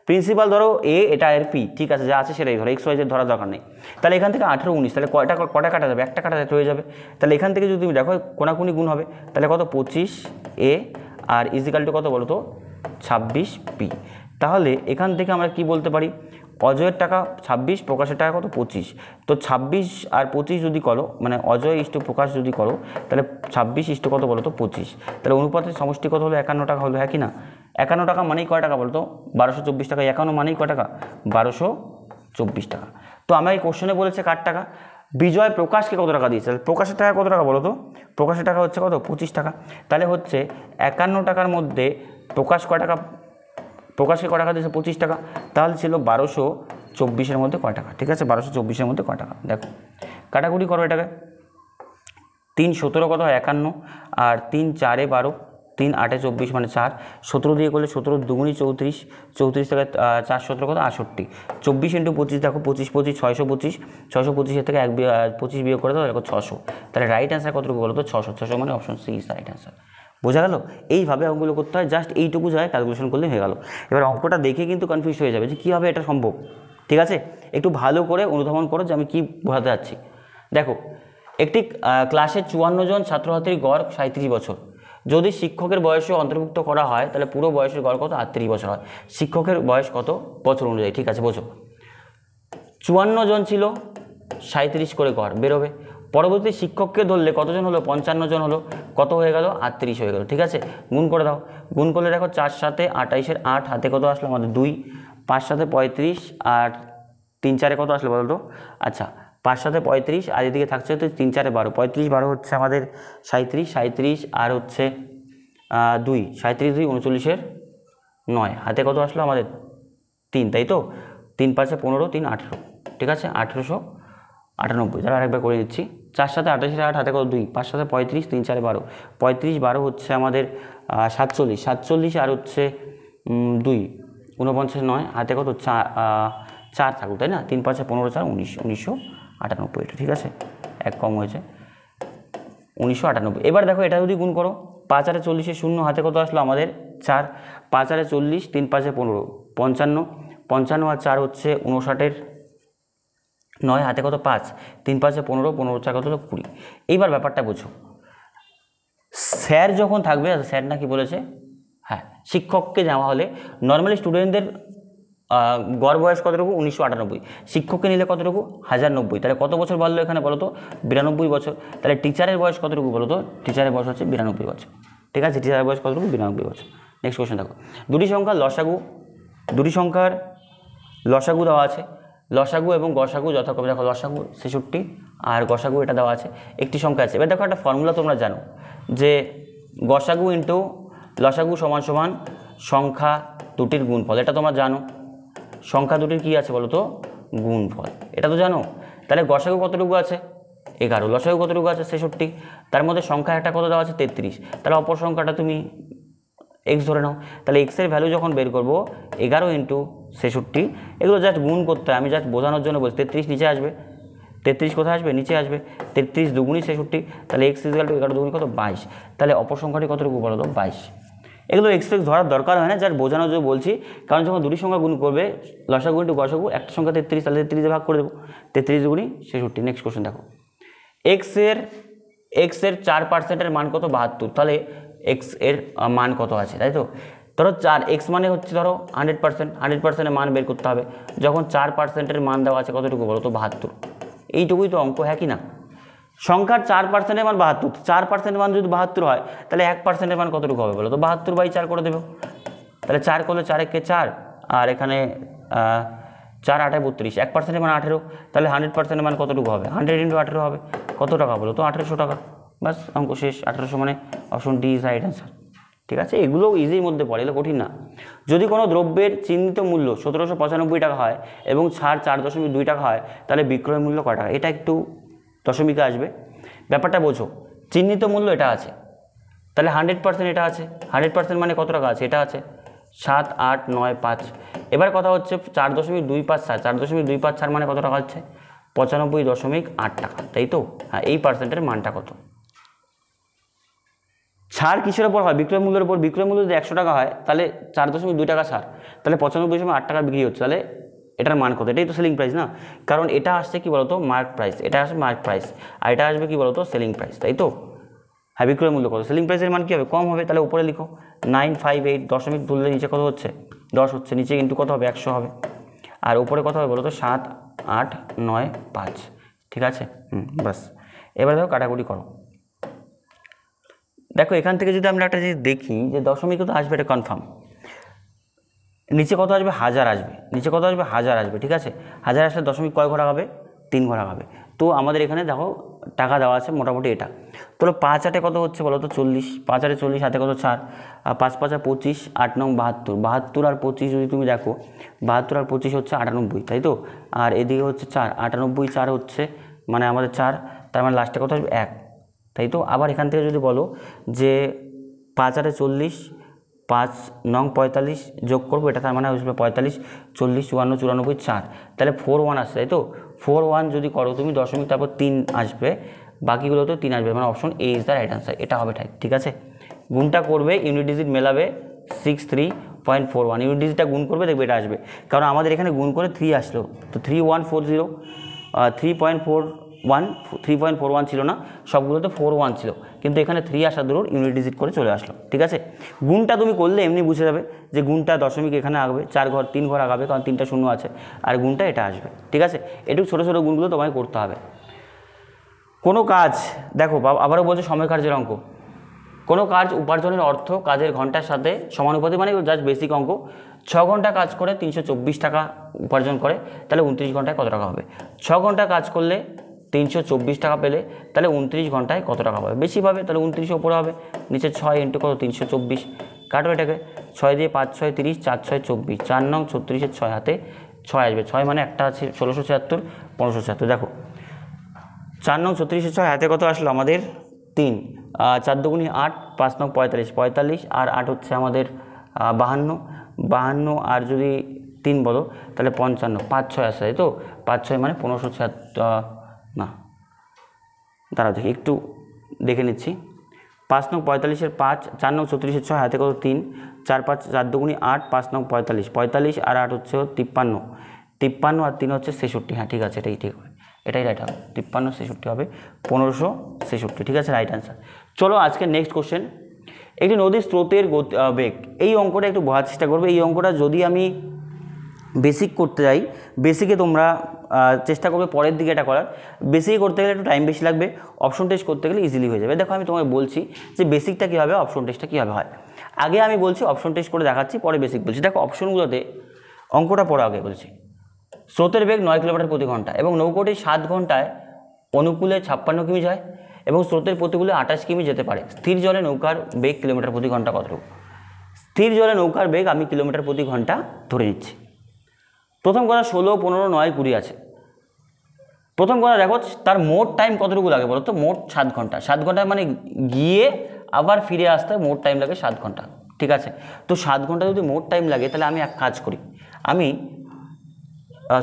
প্রিন্সিপাল ধরো এ, এটা এর পি, ঠিক আছে, যা আছে সেটাই ধরো, XYZ ধরার দরকার নেই। তাহলে এখান থেকে 18, 19, তাহলে কটা কাটা যাবে? একটা কাটা হয়ে যাবে। তাহলে এখান থেকে যদি তুমি দেখো কোনাকুনি গুণ হবে, তাহলে কত? 25A আর ইজিক্যাল টু কত বলো তো? 26P। তাহলে এখান থেকে আমরা কি বলতে পারি? অজয়ের টাকা 26, প্রকাশের টাকা কত? 25। তো 26 আর 25 যদি করো, মানে অজয় ইস্টু প্রকাশ যদি করো, তাহলে 26 ইস্টু কত বলো তো? 25। তাহলে অনুপাতের সমষ্টি কত হলো? 51 টাকা হলো, হ্যাঁ কি না? 51 টাকা মানেই কয় টাকা বলো তো? 1224 টাকা। 51 মানেই কয় টাকা? 1224 টাকা। তো আমরা এই কোশ্চেনে বলেছে কার টাকা? বিজয় প্রকাশকে কত টাকা দিয়েছে? তাহলে প্রকাশের টাকা কত টাকা বলো তো? প্রকাশের টাকা হচ্ছে কত? 25 টাকা। তাহলে হচ্ছে 51 টাকার মধ্যে প্রকাশ কয় টাকা? প্রকাশকে কয় টাকা দিয়েছে? 25 টাকা। তাহলে ছিল 1224-এর মধ্যে কয় টাকা? ঠিক আছে, 1224-এর মধ্যে কয় টাকা? দেখো কাটাকুটি করো এটাকে। 3 17 কত হয়? 51, আর 3 4 12, 3 8 24 মানে 4। 17 দিয়ে করলে 17 দুগুণী 34, 34 থেকে 4 17 কত? 68। 24 × 25, দেখো 25 25 625, 625-এর থেকে 25 বিয়োগ করে দাও, দেখো 600। তাহলে রাইট অ্যান্সার কতটুকু বলো তো? 600। 600 মানে option C is right answer. বোঝা গেল? এইভাবে অঙ্কগুলো করতে হয়, জাস্ট এইটুকু জায়গায় ক্যালকুলেশন করলে হয়ে গেল। এবার অঙ্কটা দেখে কিন্তু কনফিউজ হয়ে যাবে যে কীভাবে এটা সম্ভব, ঠিক আছে। একটু ভালো করে অনুধাবন করো যে আমি কী বোঝাতে যাচ্ছি। দেখো, একটি ক্লাসে 54 জন ছাত্রছাত্রীর গড় 37 বছর। যদি শিক্ষকের বয়সে অন্তর্ভুক্ত করা হয় তাহলে পুরো বয়সের গড় কত? 38 বছর হয়। শিক্ষকের বয়স কত বছর অনুযায়ী? ঠিক আছে, বোঝো। 54 জন ছিল, 37 করে গড় বেরোবে। পরবর্তী শিক্ষককে ধরলে কতজন হলো? 55 জন হলো। কত হয়ে গেল? 38 হয়ে গেল, ঠিক আছে। গুণ করে দাও। গুণ করলে দেখো 4 7 28-এর 8, হাতে কত আসলো আমাদের? 2। 5 7 35, আর 3 4 কত আসলো বলো তো? আচ্ছা, 5 7 35, আর এদিকে থাকছে হচ্ছে 3 4 12, 35 12 হচ্ছে আমাদের 37, 37 আর হচ্ছে 2, 37 2 39-এর 9, হাতে কত আসলো আমাদের? 3, তাই তো। 3 5 15, 3 18, ঠিক আছে, 1898। যারা আরেকবার করে দিচ্ছি। 4 7 28-এর 8, হাতে কত? 2। 5 7 35, 3 4 12, 35 12 হচ্ছে আমাদের 47, 47 আর হচ্ছে 2 49 নয়, হাতে কত 4 থাকুক, তাই না? 3 5 15 4 19, 1998, এটা ঠিক আছে, এক কম হয়েছে, 1998। এবার দেখো এটা যদি গুণ করো, 5 আর 40 শূন্য, হাতে কত আসলো আমাদের 4, 5 আর 40, 3 5 15, 55, 55 আর 4 হচ্ছে 59, 9 হাতে কত 5, 3 5 15, 15 4 কত হলো 20। এইবার ব্যাপারটা বুঝো, স্যার যখন থাকবে, স্যার না কি বলেছে, হ্যাঁ শিক্ষককে নেওয়া হলে নর্মালি স্টুডেন্টদের গড় বয়স কতটুকু 1998, শিক্ষককে নিলে কতটুকু 1090, তাহলে কত বছর বাড়লো এখানে বলো তো 92 বছর। তাহলে টিচারের বয়স কতটুকু বলো তো, টিচারের বয়স হচ্ছে 92 বছর, ঠিক আছে, টিচারের বয়স কতটুকু 92 বছর। নেক্সট কোয়েশ্চেন দেখো, দুটি সংখ্যার লসাগু, দুটি সংখ্যার লসাগু দেওয়া আছে, লসাগু এবং গসাগু যথাক্রমে, দেখো লসাগু 66 আর গসাগু এটা দেওয়া আছে, একটি সংখ্যা আছে। এবার দেখো একটা ফর্মুলা তোমরা জানো যে গসাগু ইন্টু লসাগু সমান সমান সংখ্যা দুটির গুণফল, এটা তোমরা জানো। সংখ্যা দুটির কী আছে বলো তো, গুণফল, এটা তো জানো। তাহলে গসাগু কতটুকু আছে 11, লসাগু কতটুকু আছে 66, তার মধ্যে সংখ্যা একটা কত দেওয়া আছে 33, তাহলে অপর সংখ্যাটা তুমি এক্স ধরে নাও। তাহলে এক্সের ভ্যালু যখন বের করবো 11 ইন্টু 66, এগুলো জাস্ট গুণ করতে হয়, আমি জাস্ট বোঝানোর জন্য বলছি। 33 নিচে আসবে, 33 কোথায় আসবে, নিচে আসবে, 33 দুগুণই 66, তাহলে এক্স ইজ ইকুয়াল টু 11 দুগুণি কত 22, তাহলে অপর সংখ্যাটি কতটুকু বলো তো 22। এগুলো এক্সপ্রেস ধরার দরকার হয় না, যার বোঝানোর জন্য বলছি, কারণ যখন দুটি সংখ্যা গুণ করবে লসাগু ইন্টু গসাগু, একটা সংখ্যা 33, তাহলে 33 ভাগ করে দেবো, 33 দুগুণি 66। নেক্সট কোশ্চেন দেখো, এক্সের 4%-এর মান কত 72, তাহলে এক্স এর মান কত আছে, তাই তো? ধরো 4, এক্স মানে হচ্ছে ধরো 100%, 100%-এর মান বের করতে হবে, যখন 4%-এর মান দেওয়া আছে কতটুকু বলো তো 72, এইটুকুই তো অঙ্ক, হ্যাঁ কি না? সংখ্যার 4%-এর মান 72, 4%-এর মান যদি 72 হয়, তাহলে 1%-এর মান কতটুকু হবে বলো তো, 72/4 করে দেবো, তাহলে 4 করলে 4 একে 4, আর এখানে 4 8 32, 1%-এর মান 18, তাহলে 100%-এর মান কতটুকু হবে, 100 ইন্টু 18 হবে, কত টাকা বলো তো 1800 টাকা, বাস অঙ্ক শেষ। 1800 মানে option D is right answer, ঠিক আছে? এগুলো ইজির মধ্যে পড়ে, এগুলো কঠিন না। যদি কোনো দ্রব্যের চিহ্নিত মূল্য 1795 টাকা হয় এবং ছাড় 4.2 টাকা হয়, তাহলে বিক্রয় মূল্য কয় টাকা, এটা একটু দশমিকে আসবে, ব্যাপারটা বোঝো। চিহ্নিত মূল্য এটা আছে, তাহলে 100% এটা আছে, 100% মানে কত টাকা আছে, এটা আছে 7 8 9 5। এবার কথা হচ্ছে 4.254, 4.254 মানে কত টাকা হচ্ছে 95.8 টাকা, তাই তো? হ্যাঁ, এই পার্সেন্টের মানটা কত? ছাড় কিসের ওপর হয়, বিক্রয় মূল্যের উপর। বিক্রয় মূল্য যদি 100 টাকা হয়, তাহলে 4.2 টাকা ছাড়, তাহলে 95.8 টাকা বিক্রি হচ্ছে, তাহলে এটার মান কত? এটাই তো সেলিং প্রাইস না, কারণ এটা আসছে কি বলতো মার্ক প্রাইস, এটা আসবে মার্ক প্রাইস, আর এটা আসবে কি বলতো সেলিং প্রাইস, তাই তো? হ্যাঁ, বিক্রয় মূল্য কত, সেলিং প্রাইসের মান কী হবে, কম হবে, তাহলে উপরে লিখো 958, দশমিক তুললে নিচে কত হচ্ছে 10 হচ্ছে, নিচে ইন্টু কত হবে 100 হবে, আর উপরে কত হবে বলো তো 7 8 9 5, ঠিক আছে? বাস, এবার দেখো কাটাকুটি করো। দেখো এখান থেকে যদি আমরা একটা জিনিস দেখি যে দশমিক তো আসবে, এটা কনফার্ম। নিচে কত আসবে, 1000 আসবে, নিচে কত আসবে 1000 আসবে, ঠিক আছে? 1000 আসলে দশমিক কয় ঘর আগাবে, 3 ঘর আগাবে। তো আমাদের এখানে দেখো টাকা দেওয়া আছে মোটামুটি এটা, তাহলে 5 8 কত হচ্ছে বলো তো 40, 5 8 40, হাতে কত 4, 5 5 25, 8 9 72, 72 আর 25 যদি তুমি দেখো, 72 আর 25 হচ্ছে 98, তাই তো? আর এদিকে হচ্ছে 4, 98 4 হচ্ছে মানে আমাদের 4, তার মানে লাস্টে কত আসবে 1, তাই তো? আবার এখান থেকে যদি বলো যে 5 8 40, 5 9 45 যোগ করবো, এটা তার মানে আসবে 45 40 54 94 4, তাহলে 4 1 আসছে, তাই তো? 4 1 যদি করো তুমি দশমিক তারপর 3 আসবে, বাকিগুলো তো 3 আসবে, মানে option A is the right answer, এটা হবে ঠিক আছে? গুণটা করবে, ইউনিট ডিজিট মেলাবে 63.41, ইউনিট ডিজিটটা গুণ করবে, দেখবে এটা আসবে, কারণ আমাদের এখানে গুণ করে 3 আসলো, তো 3140, 3.41 ছিল না, সবগুলোতে 41 ছিল, কিন্তু এখানে 3 আসা দূর ইউনিট ডিজিট করে চলে আসলো, ঠিক আছে? গুণটা তুমি করলে এমনি বুঝে যাবে যে গুণটা দশমিক এখানে আগাবে, 3 ঘর আগাবে, কারণ 3টা শূন্য আছে, আর গুণটা এটা আসবে, ঠিক আছে? একটু ছোটো ছোটো গুণগুলো তোমায় করতে হবে। কোনো কাজ, দেখো আবারও বলছে সময় কার্যের অঙ্ক, কোনো কাজ উপার্জনের অর্থ কাজের ঘন্টার সাথে সমানুপাতিক, মানে জাস্ট বেসিক অঙ্ক। 6 ঘন্টা কাজ করে 324 টাকা উপার্জন করে, তাহলে 29 ঘন্টায় কত টাকা হবে? 6 ঘন্টা কাজ করলে 324 টাকা পেলে, তাহলে 29 ঘন্টায় কত টাকা পাবে? বেশি পাবে, তাহলে 29 ওপরে হবে, নিচে 6 ইন্টু কত 324, কাটো এটাকে, 6 দিয়ে 5 6 30, 4 6 24, 4 9 36, 6 হাতে 6 আসবে, 6 মানে একটা আছে 1676 1576, দেখো 4 9 36, 6 হাতে কত আসলো আমাদের 3, 4 দুগুণি 8, 5 9 45, 45 আর 8 হচ্ছে আমাদের 52, 52 আর যদি 3 বলো তাহলে 55, 5 6 আসে, তাই তো? 5 6 মানে 1576, না দাঁড়াও দেখি একটু দেখে নিচ্ছি। 5 নং 45-এর 5, 4 নং 36-এর 6, হাতে কত 3, 4 5 4 দুগুণি 8, 5 নং 45, 45 আর 8 হচ্ছে 53, 53 আর 3 হচ্ছে 66। হ্যাঁ ঠিক আছে, এটাই ঠিক হবে, এটাই রাইট হবে, 53 66 হবে 1566, ঠিক আছে, রাইট অ্যান্সার। চলো আজকে নেক্সট কোশ্চেন, একটি নদীর স্রোতের বেগ, এই অঙ্কটা একটু বোঝার চেষ্টা করবে। এই অঙ্কটা যদি আমি বেসিক করতে যাই, বেসিকে তোমরা চেষ্টা করবে পরের দিকে এটা করার, বেসিকে করতে গেলে একটু টাইম বেশি লাগবে, অপশন টেস্ট করতে গেলে ইজিলি হয়ে যাবে। দেখো আমি তোমায় বলছি যে বেসিকটা কীভাবে, অপশন টেস্টটা কীভাবে হয়। আগে আমি বলছি অপশন টেস্ট করে দেখাচ্ছি, পরে বেসিক বলছি। দেখো অপশনগুলোতে অঙ্কটা পড়ো, আগে বলছি। স্রোতের বেগ 9 কিলোমিটার প্রতি ঘন্টা এবং নৌকোটি 7 ঘন্টায় অনুকূলে 56 কিমি যায় এবং স্রোতের প্রতিকূলে 28 কিমি যেতে পারে। স্থির জলে নৌকার বেগ কিলোমিটার প্রতি ঘন্টা কতটুকু? স্থির জলে নৌকার বেগ আমি কিলোমিটার প্রতি ঘন্টা ধরে নিচ্ছি। প্রথম কথা 16 15 9 20 আছে। প্রথম কথা দেখো তার মোট টাইম কতটুকু লাগে বলো তো? মোট 7 ঘন্টা। 7 ঘন্টা মানে গিয়ে আবার ফিরে আসতে মোট টাইম লাগে 7 ঘন্টা, ঠিক আছে? তো 7 ঘন্টা যদি মোট টাইম লাগে তাহলে আমি এক কাজ করি, আমি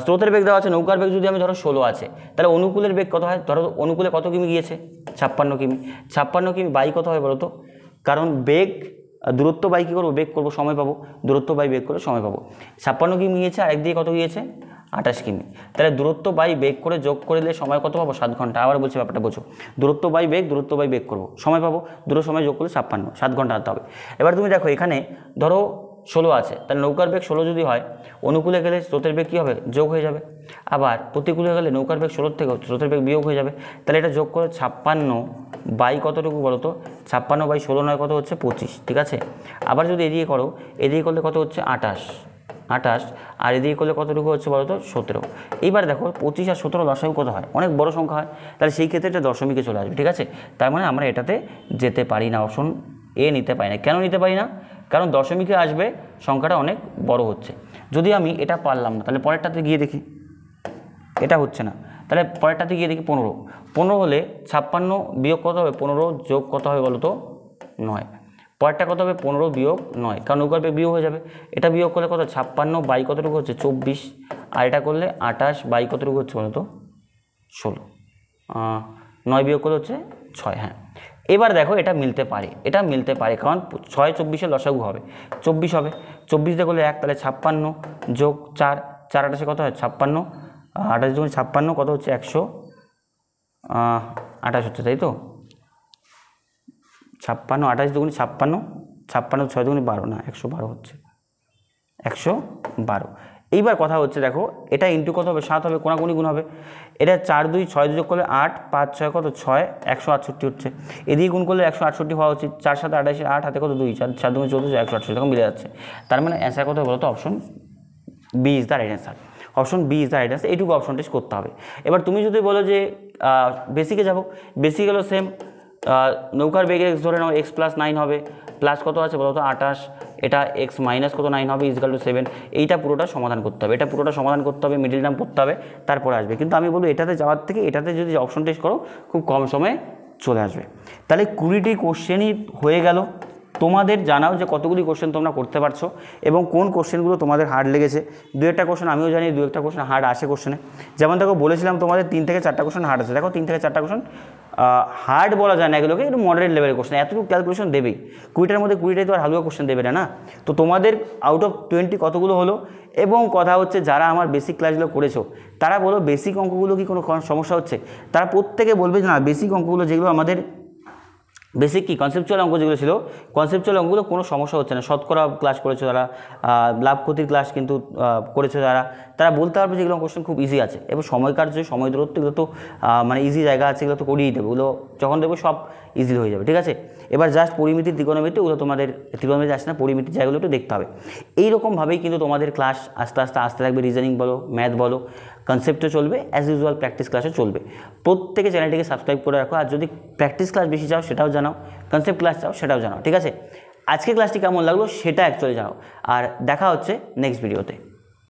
স্রোতের বেগ দেওয়া আছে, নৌকার বেগ যদি আমি ধরো 16 আছে, তাহলে অনুকূলের বেগ কত হয়? ধরো অনুকূলে কত কিমি গিয়েছে? 56 কিমি। 56 কিমি বাই কত হয় বলো তো? কারণ বেগ দূরত্ব বাই কী করবো? বেগ করবো, সময় পাবো, দূরত্ব বাই বেগ করে সময় পাবো। 56 কিমি গিয়েছে আর একদিকে কত গিয়েছে? 28 কিমি। তাহলে দূরত্ব বাই বেগ করে যোগ করে দিলে সময় কত পাবো? 7 ঘন্টা। আবার বলছি ব্যাপারটা বোঝো, দূরত্ব বাই বেগ করবো, সময় পাবো, দুটো সময় যোগ করলে 56, 7 ঘন্টা আনতে হবে। এবার তুমি দেখো এখানে ধরো 16 আছে, তাহলে নৌকার বেগ 16 যদি হয়, অনুকূলে গেলে স্রোতের বেগ কী হবে? যোগ হয়ে যাবে। আবার প্রতিকূলে গেলে নৌকার বেগ 16 থেকে স্রোতের বেগ বিয়োগ হয়ে যাবে। তাহলে এটা যোগ করে 56 বাই কতটুকু বলো তো? 56 বাই 16 নয় কত হচ্ছে? 25, ঠিক আছে? আবার যদি এদিকে করো, এদিকে করলে কত হচ্ছে? 28, আর এদিকে করলে কতটুকু হচ্ছে বলো তো? 17। এইবার দেখো 25 আর 17 লসাগু কত হয়? অনেক বড় সংখ্যা হয়, তাহলে সেই ক্ষেত্রে এটা দশমিকে চলে আসবে, ঠিক আছে? তার মানে আমরা এটাতে যেতে পারি না, অপশন এ নিতে পারি না। কেন নিতে পারি না? কারণ দশমিকে আসবে সংখ্যাটা অনেক বড় হচ্ছে। যদি আমি এটা পারলাম না, তাহলে পরেরটাতে গিয়ে দেখি, এটা হচ্ছে না, তাহলে পরেরটাতে গিয়ে দেখি 15 হলে 56 বিয়োগ কত হবে? 15 যোগ কত হবে বলো তো? 9। পরেরটা কত হবে? 15 বিয়োগ 9, কারণ নৌকার বেগ বিয়োগ হয়ে যাবে। এটা বিয়োগ করলে কত? 56 বাই কতটুকু হচ্ছে? 24, আর এটা করলে 28 বাই কতটুকু হচ্ছে বলো তো? 16। 9 বিয়োগ করলে হচ্ছে 6। হ্যাঁ, এবার দেখো এটা মিলতে পারে, কারণ 6 24-এর লসাগু হবে 24 হবে। 24 দিয়ে করলে 1, তাহলে 56 যোগ 4, 4 28 কত হয়? 56, 28 যখন 56 কত হচ্ছে? 128 হচ্ছে, তাই তো? 56, 28 দুগুণি 56, 56 6 দুগুণি 12, না 112 হচ্ছে, 112। এইবার কথা হচ্ছে দেখো এটা ইন্টু কত হবে? 7 হবে, কোনাকুনি গুণ হবে। এটা 4 2 6 যোগ করলে 8, 5 6 কত? 6, 168 হচ্ছে। এদিকে গুণ করলে 168 হওয়া উচিত। 4 7 28, 8 হাতে কত? 2, 4 4 2 14, 168, তখন মিলে যাচ্ছে। তার মানে অ্যান্সার কত বলো তো? Option B is the right answer. Option B is the right answer. এইটুকু অপশন টেস্ট করতে হবে। এবার তুমি যদি বলো যে বেসিকে যাবো, বেসিক হলো সেম, নৌকার বেগ এক্স ধরে নাও, এক্স প্লাস 9 হবে, প্লাস কত আছে বলো তো? 28, এটা এক্স মাইনাস কত? 9 হবে, ইজকাল টু 7। এইটা পুরোটা সমাধান করতে হবে, মিডিল টার্ম করতে হবে, তারপরে আসবে। কিন্তু আমি বলবো এটাতে যাওয়ার থেকে এটাতে যদি অপশন টেস্ট করো খুব কম সময়ে চলে আসবে। তাহলে 20টি কোশ্চেনই হয়ে গেল। তোমাদের জানাও যে কতগুলি কোশ্চেন তোমরা করতে পারছো এবং কোন কোশ্চেনগুলো তোমাদের হার্ড লেগেছে। 2-1টা কোশ্চেন আমিও জানি, 2-1টা কোশ্চেন হার্ড আসে কোশ্চেনে। যেমন দেখো বলেছিলাম তোমাদের 3 থেকে 4টা কোশ্চেন হার্ড আছে। দেখো 3 থেকে 4টা কোশ্চেন হার্ড বলা যায় না, এগুলোকে একটু মডারেট লেভেলের কোশ্চেন। এতটুকু ক্যালকুলেশন দেবেই, 20টার মধ্যে 20টাই তো আর হালুয়া কোশ্চেন দেবে না। তো তোমাদের আউট অফ 20 কতগুলো হলো? এবং কথা হচ্ছে যারা আমার বেসিক ক্লাসগুলো করেছো তারা বলো বেসিক অঙ্কগুলো কি কোনো সমস্যা হচ্ছে? তারা প্রত্যেকে বলবে যে না, বেসিক অঙ্কগুলো যেগুলো আমাদের বেসিক কি কনসেপচুয়াল অঙ্ক যেগুলো ছিল, কনসেপচুয়াল অঙ্কগুলো কোনো সমস্যা হচ্ছে না। শতকরা ক্লাস করেছো তারা, লাভ ক্ষতির ক্লাস কিন্তু করেছো তারা বলতে পারবে যে এগুলো কোশ্চেন খুব ইজি আছে। এবং সময়কার যে সময় দূরত্ব এগুলো তো মানে ইজি জায়গা আছে, এগুলো তো করিয়ে দেবে। ওগুলো যখন দেবো সব ইজি হয়ে যাবে, ঠিক আছে? এবার জাস্ট পরিমিতি ত্রিকোণমিতি ওগুলো তোমাদের ত্রিকোণমিতি আসছে না, পরিমিতি জায়গাগুলো একটু দেখতে হবে। এইরকমভাবেই কিন্তু তোমাদের ক্লাস আস্তে আস্তে আসতে থাকবে। রিজনিং বলো, ম্যাথ বলো, কনসেপ্টও চলবে, অ্যাজ ইউজুয়াল প্র্যাকটিস ক্লাসও চলবে। প্রত্যেকে চ্যানেলটিকে সাবস্ক্রাইব করে রাখো। আর যদি প্র্যাকটিস ক্লাস বেশি চাও সেটাও জানাও, কনসেপ্ট ক্লাস চাও সেটাও জানাও, ঠিক আছে? আজকে ক্লাসটি কেমন লাগলো সেটা অ্যাকচুয়ালি জানাও। আর দেখা হচ্ছে নেক্সট ভিডিওতে।